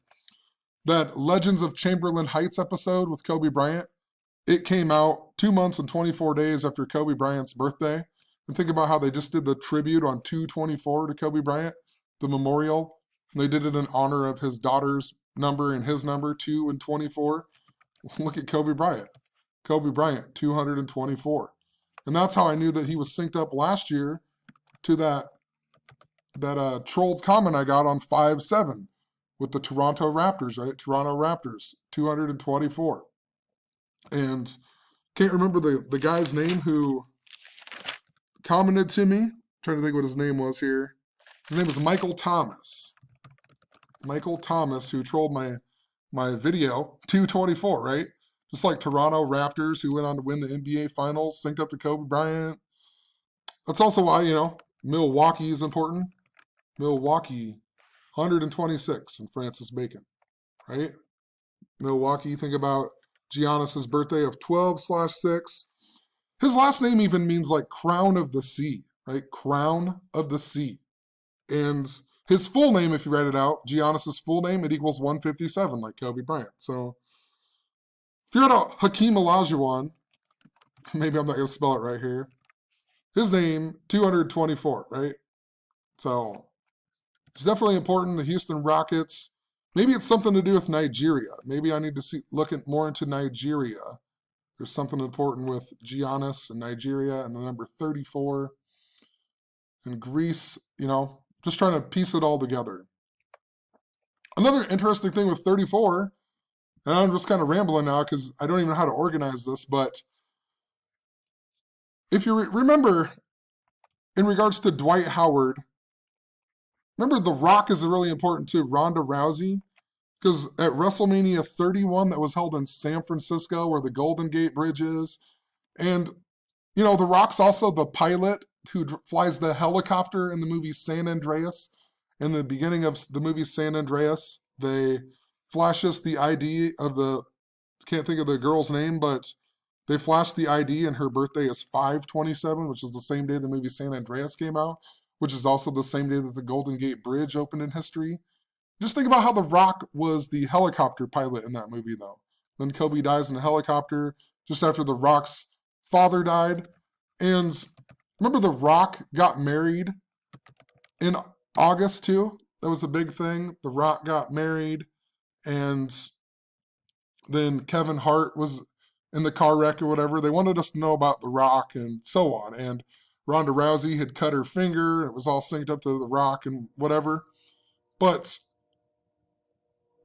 that Legends of Chamberlain Heights episode with Kobe Bryant. It came out 2 months and 24 days after Kobe Bryant's birthday. And think about how they just did the tribute on 2/24 to Kobe Bryant, the memorial. And they did it in honor of his daughter's number and his number, 2 and 24. Look at Kobe Bryant. Kobe Bryant, 224. And that's how I knew that he was synced up last year to that trolled comment I got on 5-7 with the Toronto Raptors, right? Toronto Raptors, 224. And can't remember the guy's name who commented to me. I'm trying to think what his name was here. His name is Michael Thomas. Michael Thomas, who trolled my video, 224, right? Just like Toronto Raptors, who went on to win the NBA Finals, synced up to Kobe Bryant. That's also why, Milwaukee is important. Milwaukee, 126, and Francis Bacon, right? Milwaukee, think about Giannis's birthday of 12/6. His last name even means like crown of the sea, right? Crown of the sea. And his full name, if you write it out, Giannis's full name, it equals 157, like Kobe Bryant. So if you're at Hakeem Olajuwon, maybe I'm not going to spell it right here. His name, 224, right? So it's definitely important. The Houston Rockets, maybe it's something to do with Nigeria. Maybe I need to look more into Nigeria. There's something important with Giannis and Nigeria and the number 34 and Greece, just trying to piece it all together. Another interesting thing with 34, and I'm just kind of rambling now because I don't even know how to organize this, but if you remember, in regards to Dwight Howard, remember The Rock is really important too, Ronda Rousey, because at WrestleMania 31 that was held in San Francisco where the Golden Gate Bridge is, and, The Rock's also the pilot who flies the helicopter in the movie San Andreas. In the beginning of the movie San Andreas, they flash us the ID of can't think of the girl's name, but they flashed the ID and her birthday is 5/27, which is the same day the movie San Andreas came out, which is also the same day that the Golden Gate Bridge opened in history. Just think about how The Rock was the helicopter pilot in that movie, though. Then Kobe dies in a helicopter just after The Rock's father died. And remember The Rock got married in August, too? That was a big thing. The Rock got married, and then Kevin Hart was in the car wreck or whatever. They wanted us to know about The Rock and so on. And Ronda Rousey had cut her finger. It was all synced up to The Rock and whatever. But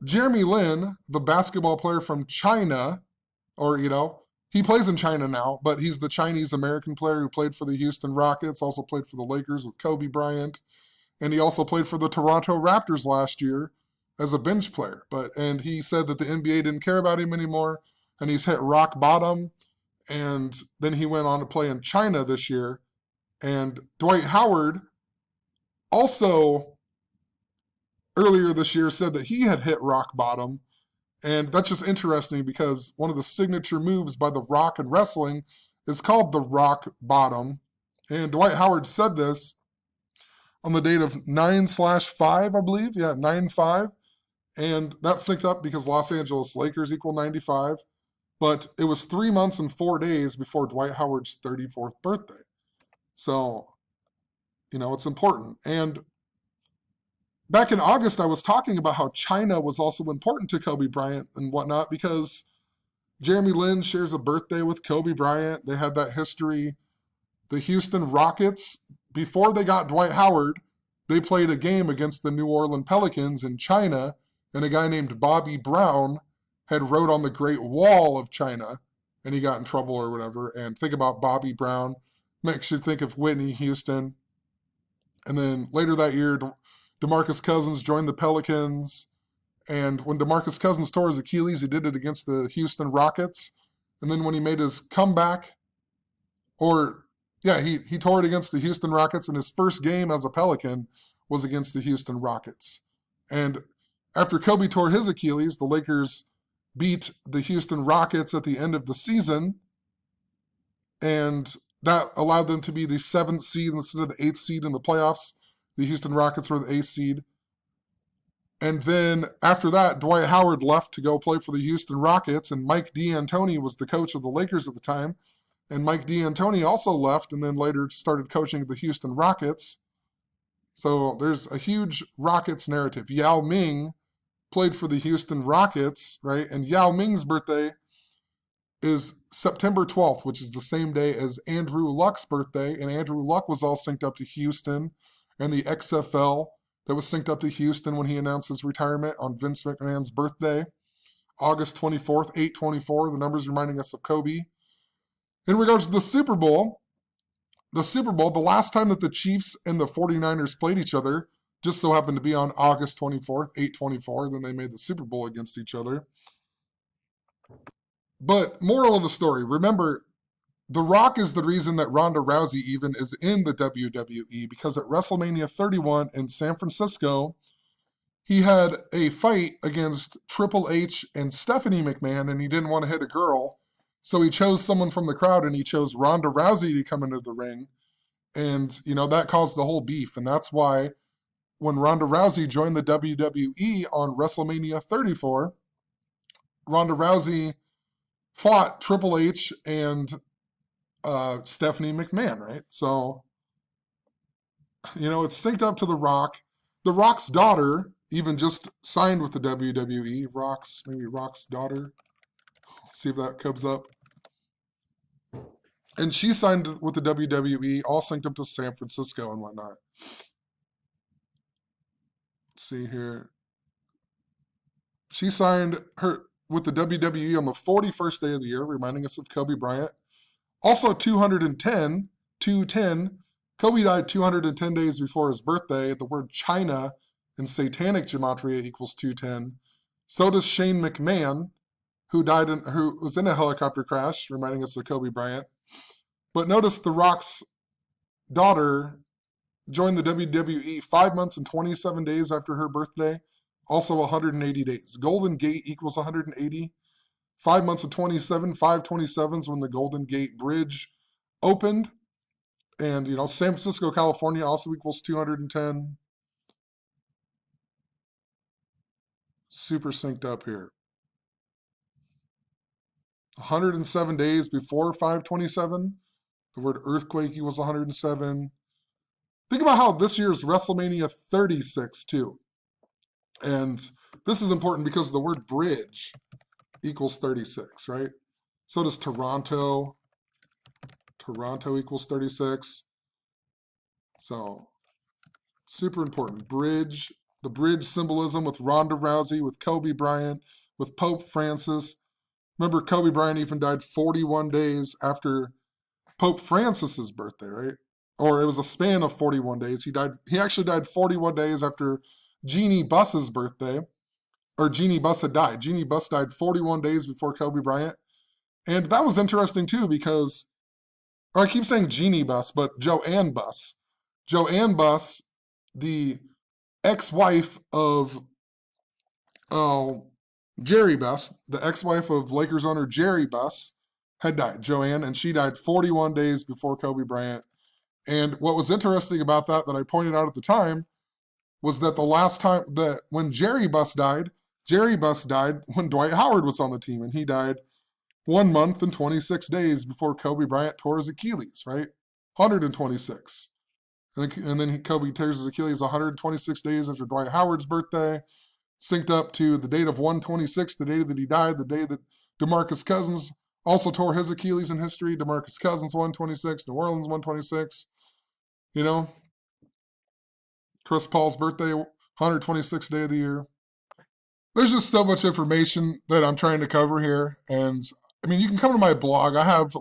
Jeremy Lin, the basketball player from China, or, he plays in China now, but he's the Chinese-American player who played for the Houston Rockets, also played for the Lakers with Kobe Bryant, and he also played for the Toronto Raptors last year as a bench player. And he said that the NBA didn't care about him anymore, and he's hit rock bottom, and then he went on to play in China this year. And Dwight Howard also earlier this year said that he had hit rock bottom. And that's just interesting because one of the signature moves by The Rock in wrestling is called the rock bottom. And Dwight Howard said this on the date of 9/5, I believe. Yeah, 9/5. And that synced up because Los Angeles Lakers equal 95. But it was 3 months and 4 days before Dwight Howard's 34th birthday. So, it's important. And back in August, I was talking about how China was also important to Kobe Bryant and whatnot because Jeremy Lin shares a birthday with Kobe Bryant. They had that history. The Houston Rockets, before they got Dwight Howard, they played a game against the New Orleans Pelicans in China, and a guy named Bobby Brown had wrote on the Great Wall of China, and he got in trouble or whatever. And think about Bobby Brown. Makes you think of Whitney Houston. And then later that year, DeMarcus Cousins joined the Pelicans, and when DeMarcus Cousins tore his Achilles, he did it against the Houston Rockets. And then when he made his comeback, he tore it against the Houston Rockets, and his first game as a Pelican was against the Houston Rockets. And after Kobe tore his Achilles, the Lakers beat the Houston Rockets at the end of the season, and that allowed them to be the 7th seed instead of the 8th seed in the playoffs. The Houston Rockets were the 8th seed. And then after that, Dwight Howard left to go play for the Houston Rockets, and Mike D'Antoni was the coach of the Lakers at the time. And Mike D'Antoni also left and then later started coaching the Houston Rockets. So there's a huge Rockets narrative. Yao Ming played for the Houston Rockets, right? And Yao Ming's birthday is September 12th, which is the same day as Andrew Luck's birthday. And Andrew Luck was all synced up to Houston, and the XFL that was synced up to Houston when he announced his retirement on Vince McMahon's birthday, August 24th, 8/24, the numbers reminding us of Kobe. In regards to the Super Bowl, the last time that the Chiefs and the 49ers played each other, just so happened to be on August 24th, 8/24, then they made the Super Bowl against each other. But moral of the story, remember, The Rock is the reason that Ronda Rousey even is in the WWE, because at WrestleMania 31 in San Francisco, he had a fight against Triple H and Stephanie McMahon, and he didn't want to hit a girl, so he chose someone from the crowd, and he chose Ronda Rousey to come into the ring, and, that caused the whole beef, and that's why when Ronda Rousey joined the WWE on WrestleMania 34, Ronda Rousey fought Triple H and Stephanie McMahon, right? So, it's synced up to The Rock. The Rock's daughter even just signed with the WWE. Rock's daughter. Let's see if that comes up. And she signed with the WWE, all synced up to San Francisco and whatnot. Let's see here. She signed with the WWE on the 41st day of the year, reminding us of Kobe Bryant. Also 210. Kobe died 210 days before his birthday. The word China in satanic gematria equals 210. So does Shane McMahon, who was in a helicopter crash, reminding us of Kobe Bryant. But notice The Rock's daughter joined the WWE 5 months and 27 days after her birthday, also 180 days. Golden Gate equals 180. 5 months and 27, 5/27 is when the Golden Gate Bridge opened. And, San Francisco, California also equals 210. Super synced up here. 107 days before 5/27. The word earthquake equals 107. Think about how this year's WrestleMania 36 too. And this is important because the word bridge equals 36, right? So does Toronto. Toronto equals 36. So, super important. Bridge, the bridge symbolism with Ronda Rousey, with Kobe Bryant, with Pope Francis. Remember, Kobe Bryant even died 41 days after Pope Francis's birthday, right? Or it was a span of 41 days. He actually died 41 days after Jeannie Buss's birthday. Or Jeannie Buss had died. Jeannie Buss died 41 days before Kobe Bryant. And that was interesting too because, or I keep saying Jeannie Buss, but Joanne Buss. Joanne Buss, the ex-wife of Jerry Buss, the ex-wife of Lakers owner Jerry Buss, had died. Joanne, and she died 41 days before Kobe Bryant. And what was interesting about that I pointed out at the time was that the last time that when Jerry Buss died when Dwight Howard was on the team, and he died 1 month and 26 days before Kobe Bryant tore his Achilles, right? 126. And then Kobe tears his Achilles 126 days after Dwight Howard's birthday, synced up to the date of 126, the day that he died, the day that DeMarcus Cousins also tore his Achilles in history. DeMarcus Cousins 126, New Orleans 126. Chris Paul's birthday, 126th day of the year. There's just so much information that I'm trying to cover here. And you can come to my blog. I have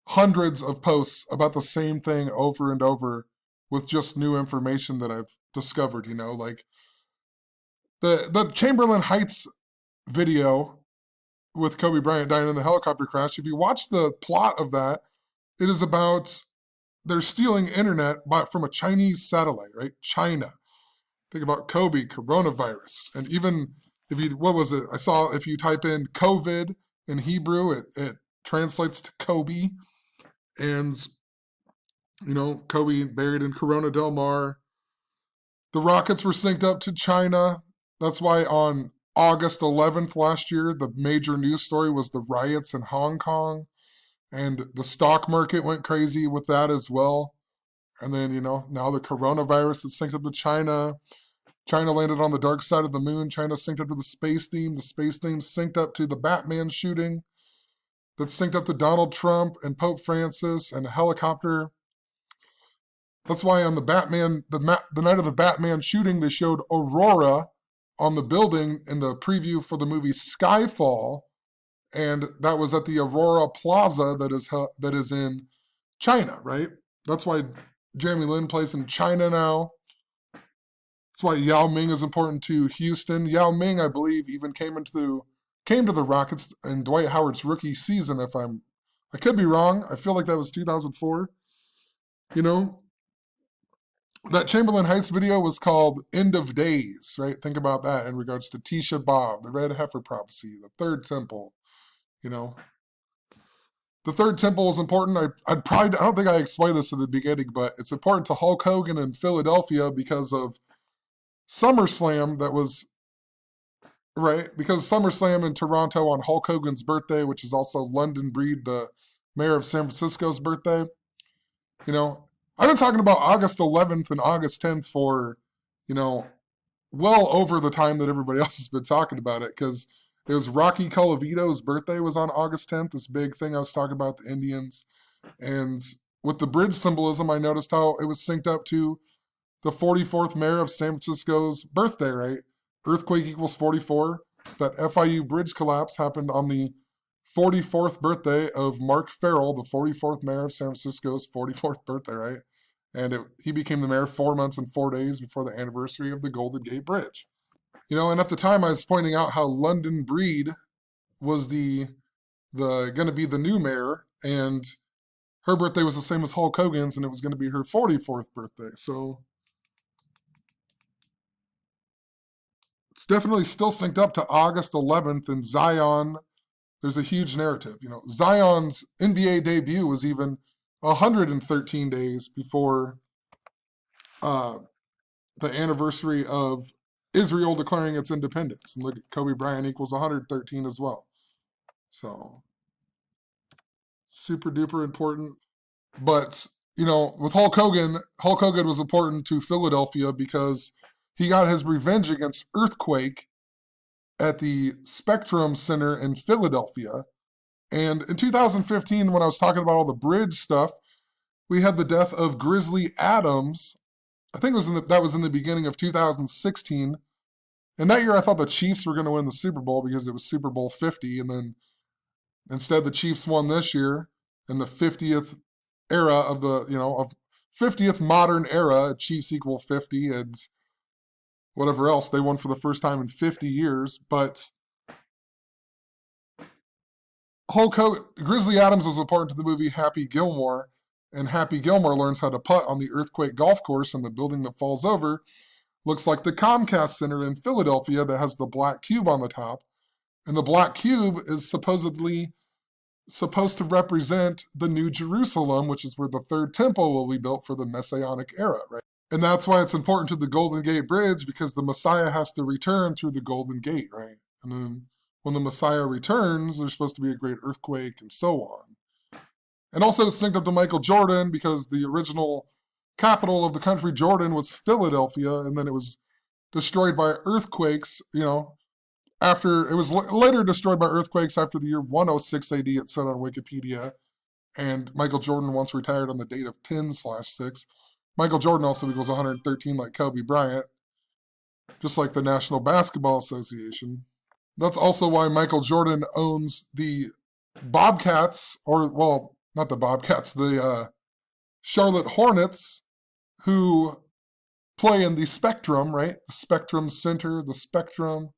hundreds of posts about the same thing over and over with just new information that I've discovered, like the Chamberlain Heights video with Kobe Bryant dying in the helicopter crash. If you watch the plot of that, it is about they're stealing internet from a Chinese satellite, right? China. Think about Kobe, coronavirus. And even I saw if you type in COVID in Hebrew, it translates to Kobe. And, Kobe buried in Corona Del Mar. The Rockets were synced up to China. That's why on August 11th last year, the major news story was the riots in Hong Kong. And the stock market went crazy with that as well. And then, now the coronavirus is synced up to China. China landed on the dark side of the moon. China synced up to the space theme. The space theme synced up to the Batman shooting. That synced up to Donald Trump and Pope Francis and a helicopter. That's why on the night of the Batman shooting, they showed Aurora on the building in the preview for the movie Skyfall, and that was at the Aurora Plaza that is in China, right? That's why Jeremy Lin plays in China now. That's why Yao Ming is important to Houston. Yao Ming, I believe, even came to the Rockets in Dwight Howard's rookie season. I could be wrong. I feel like that was 2004. You know, that Chamberlain Heights video was called End of Days, right? Think about that in regards to Tisha B'Av, the Red Heifer Prophecy, the Third Temple. You know, the Third Temple is important. I don't think I explained this at the beginning, but it's important to Hulk Hogan in Philadelphia because of SummerSlam because SummerSlam in Toronto on Hulk Hogan's birthday, which is also London Breed, the mayor of San Francisco's birthday. You know, I've been talking about August 11th and August 10th for, well over the time that everybody else has been talking about it, because it was Rocky Colavito's birthday was on August 10th, this big thing I was talking about, the Indians. And with the bridge symbolism, I noticed how it was synced up to the 44th mayor of San Francisco's birthday, right? Earthquake equals 44. That FIU bridge collapse happened on the 44th birthday of Mark Farrell, the 44th mayor of San Francisco's 44th birthday, right? And he became the mayor 4 months and 4 days before the anniversary of the Golden Gate Bridge. And at the time I was pointing out how London Breed was the going to be the new mayor, and her birthday was the same as Hulk Hogan's, and it was going to be her 44th birthday. So it's definitely still synced up to August 11th, and Zion, there's a huge narrative. Zion's NBA debut was even 113 days before the anniversary of Israel declaring its independence. And look, Kobe Bryant equals 113 as well. So, super duper important. But, with Hulk Hogan was important to Philadelphia because he got his revenge against Earthquake at the Spectrum Center in Philadelphia. And in 2015, when I was talking about all the bridge stuff, we had the death of Grizzly Adams. I think that was in the beginning of 2016. And that year I thought the Chiefs were going to win the Super Bowl because it was Super Bowl 50. And then instead the Chiefs won this year in the 50th era of 50th modern era. Chiefs equal 50 and whatever else. They won for the first time in 50 years. But Grizzly Adams was important to the movie Happy Gilmore, and Happy Gilmore learns how to putt on the Earthquake golf course, and the building that falls over looks like the Comcast Center in Philadelphia that has the black cube on the top, and the black cube is supposedly supposed to represent the New Jerusalem, which is where the Third Temple will be built for the Messianic era, right? And that's why it's important to the Golden Gate Bridge, because the Messiah has to return through the Golden Gate, right? And then when the Messiah returns, there's supposed to be a great earthquake and so on. And also synced up to Michael Jordan because the original capital of the country, Jordan, was Philadelphia, and then it was destroyed by earthquakes, after it was later destroyed by earthquakes after the year 106 AD, it said on Wikipedia. And Michael Jordan once retired on the date of 10/6. Michael Jordan also equals 113 like Kobe Bryant, just like the National Basketball Association. That's also why Michael Jordan owns the Bobcats, not the Bobcats, the Charlotte Hornets, who play in the Spectrum, right? The Spectrum Center, the Spectrum.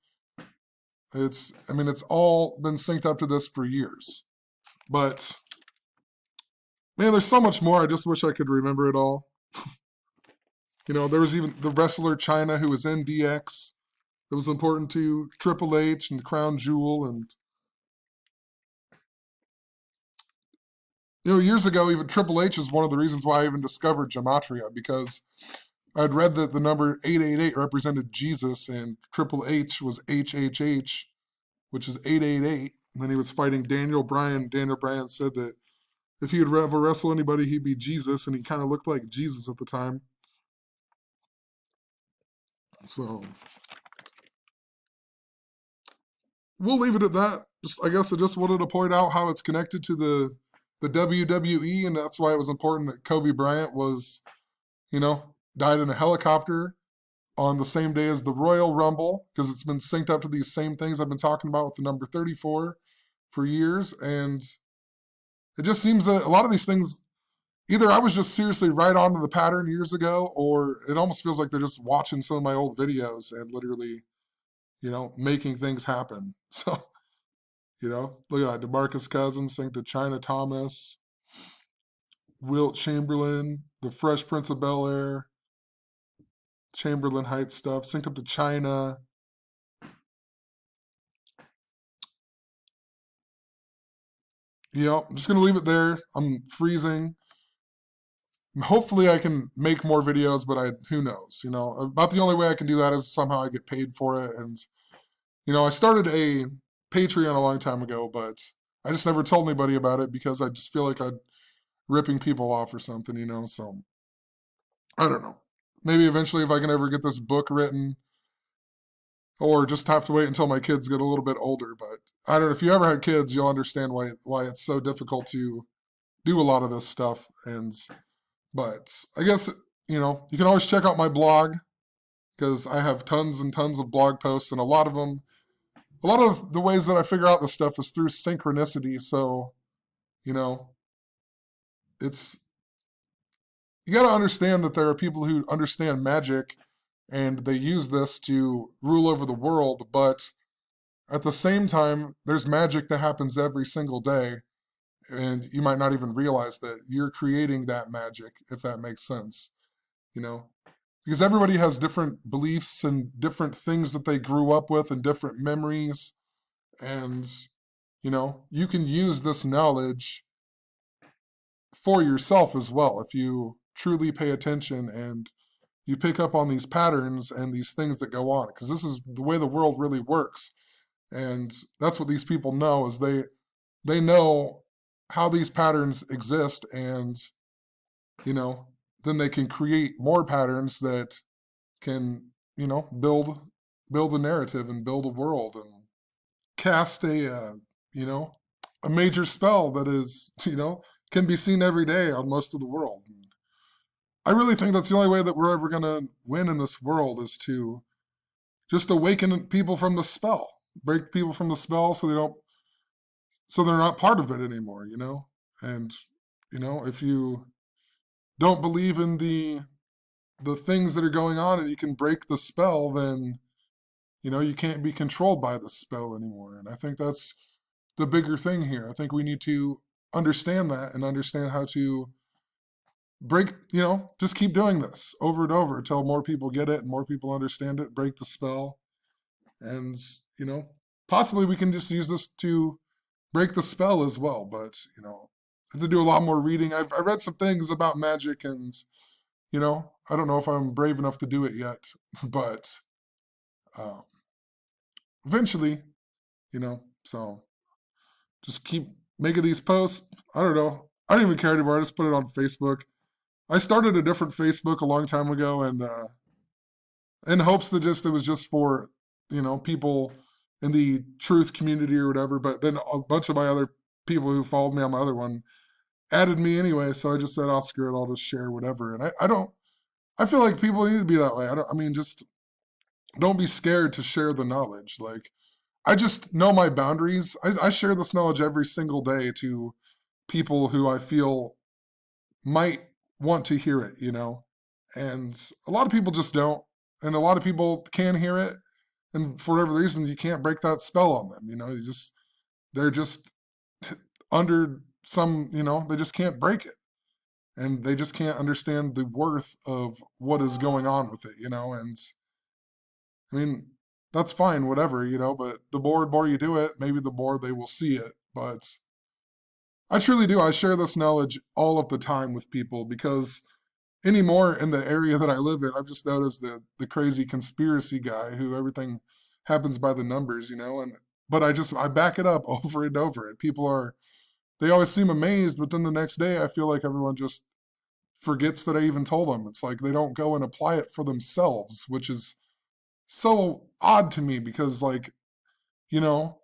It's all been synced up to this for years. But, man, there's so much more. I just wish I could remember it all. There was even the wrestler China who was in DX. It was important to Triple H and Crown Jewel. And, years ago, even Triple H is one of the reasons why I even discovered Gematria, because I'd read that the number 888 represented Jesus, and Triple H was HHH, which is 888. And then he was fighting Daniel Bryan. Daniel Bryan said that if he would ever wrestle anybody, he'd be Jesus, and he kind of looked like Jesus at the time. So we'll leave it at that. I guess I just wanted to point out how it's connected to the WWE, and that's why it was important that Kobe Bryant was, died in a helicopter on the same day as the Royal Rumble, because it's been synced up to these same things I've been talking about with the number 34 for years. And it just seems that a lot of these things, either I was just seriously right onto the pattern years ago, or it almost feels like they're just watching some of my old videos and literally, making things happen. So, look at that. DeMarcus Cousins synced to China Thomas, Wilt Chamberlain, the Fresh Prince of Bel-Air, Chamberlain Heights stuff, synced up to China. I'm just going to leave it there. I'm freezing. Hopefully I can make more videos, but who knows? About the only way I can do that is somehow I get paid for it. And, I started a Patreon a long time ago, but I just never told anybody about it because I just feel like I'm ripping people off or something, so I don't know. Maybe eventually if I can ever get this book written, or just have to wait until my kids get a little bit older. But I don't know, if you ever had kids, you'll understand why it's so difficult to do a lot of this stuff. But I guess, you can always check out my blog, because I have tons and tons of blog posts, and a lot of the ways that I figure out this stuff is through synchronicity. So, it's, you got to understand that there are people who understand magic and they use this to rule over the world, but at the same time, there's magic that happens every single day, and you might not even realize that you're creating that magic, if that makes sense, because everybody has different beliefs and different things that they grew up with and different memories, and, you can use this knowledge for yourself as well if you truly pay attention and you pick up on these patterns and these things that go on, because this is the way the world really works. And that's what these people know, is they know how these patterns exist, and, then they can create more patterns that can, build a narrative and build a world and cast a major spell that is, can be seen every day on most of the world. I really think that's the only way that we're ever going to win in this world, is to just awaken people from the spell, break people from the spell so they're not part of it anymore, And, if you don't believe in the things that are going on and you can break the spell, then, you can't be controlled by the spell anymore. And I think that's the bigger thing here. I think we need to understand that and understand how to break, just keep doing this over and over until more people get it and more people understand it, break the spell. And, possibly we can just use this to break the spell as well. But, I have to do a lot more reading. I read some things about magic, and, I don't know if I'm brave enough to do it yet, but um, eventually, so just keep making these posts. I don't know. I don't even care anymore. I just put it on Facebook. I started a different Facebook a long time ago, and in hopes that it was just for, people in the truth community or whatever. But then a bunch of my other people who followed me on my other one added me anyway. So I just said, I'll screw it. I'll just share whatever. And I feel like people need to be that way. Just don't be scared to share the knowledge. Like, I just know my boundaries. I share this knowledge every single day to people who I feel might want to hear it, and a lot of people just don't, and a lot of people can hear it, and for whatever reason, you can't break that spell on them, they're just under some, they just can't break it, and they just can't understand the worth of what is going on with it, and that's fine, whatever, but the more you do it, maybe the more they will see it. But I truly do. I share this knowledge all of the time with people, because anymore in the area that I live in, I've just noticed the crazy conspiracy guy who everything happens by the numbers, but I back it up over and over, and they always seem amazed, but then the next day I feel like everyone just forgets that I even told them. It's like they don't go and apply it for themselves, which is so odd to me because, like, you know,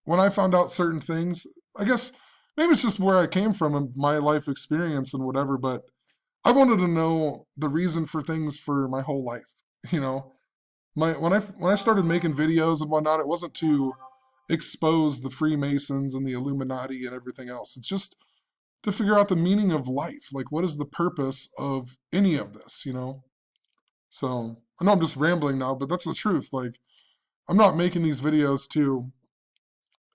when I found out certain things, I guess maybe it's just where I came from and my life experience and whatever, but I wanted to know the reason for things for my whole life. You know, when I started making videos and whatnot, it wasn't to expose the Freemasons and the Illuminati and everything else. It's just to figure out the meaning of life. Like, what is the purpose of any of this, you know? So, I know I'm just rambling now, but that's the truth. Like, I'm not making these videos to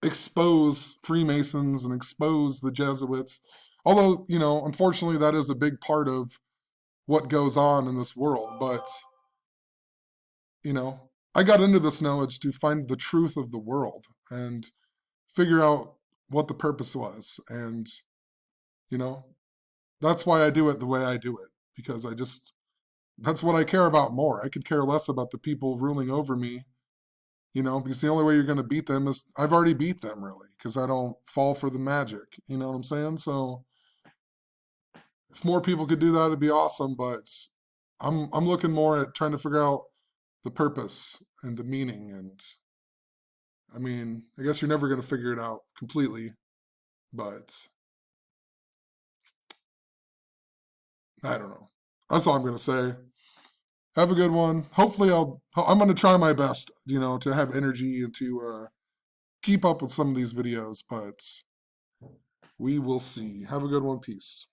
expose Freemasons and expose the Jesuits. Although, you know, unfortunately, that is a big part of what goes on in this world. But, you know, I got into this knowledge to find the truth of the world and figure out what the purpose was. And, you know, that's why I do it the way I do it, because that's what I care about more. I could care less about the people ruling over me, you know, because the only way you're going to beat them is I've already beat them, really, because I don't fall for the magic. You know what I'm saying? So if more people could do that, it'd be awesome. But I'm looking more at trying to figure out the purpose and the meaning. And I mean, I guess you're never going to figure it out completely, but I don't know. That's all I'm going to say. Have a good one. Hopefully, I'm going to try my best, you know, to have energy and to keep up with some of these videos, but we will see. Have a good one. Peace.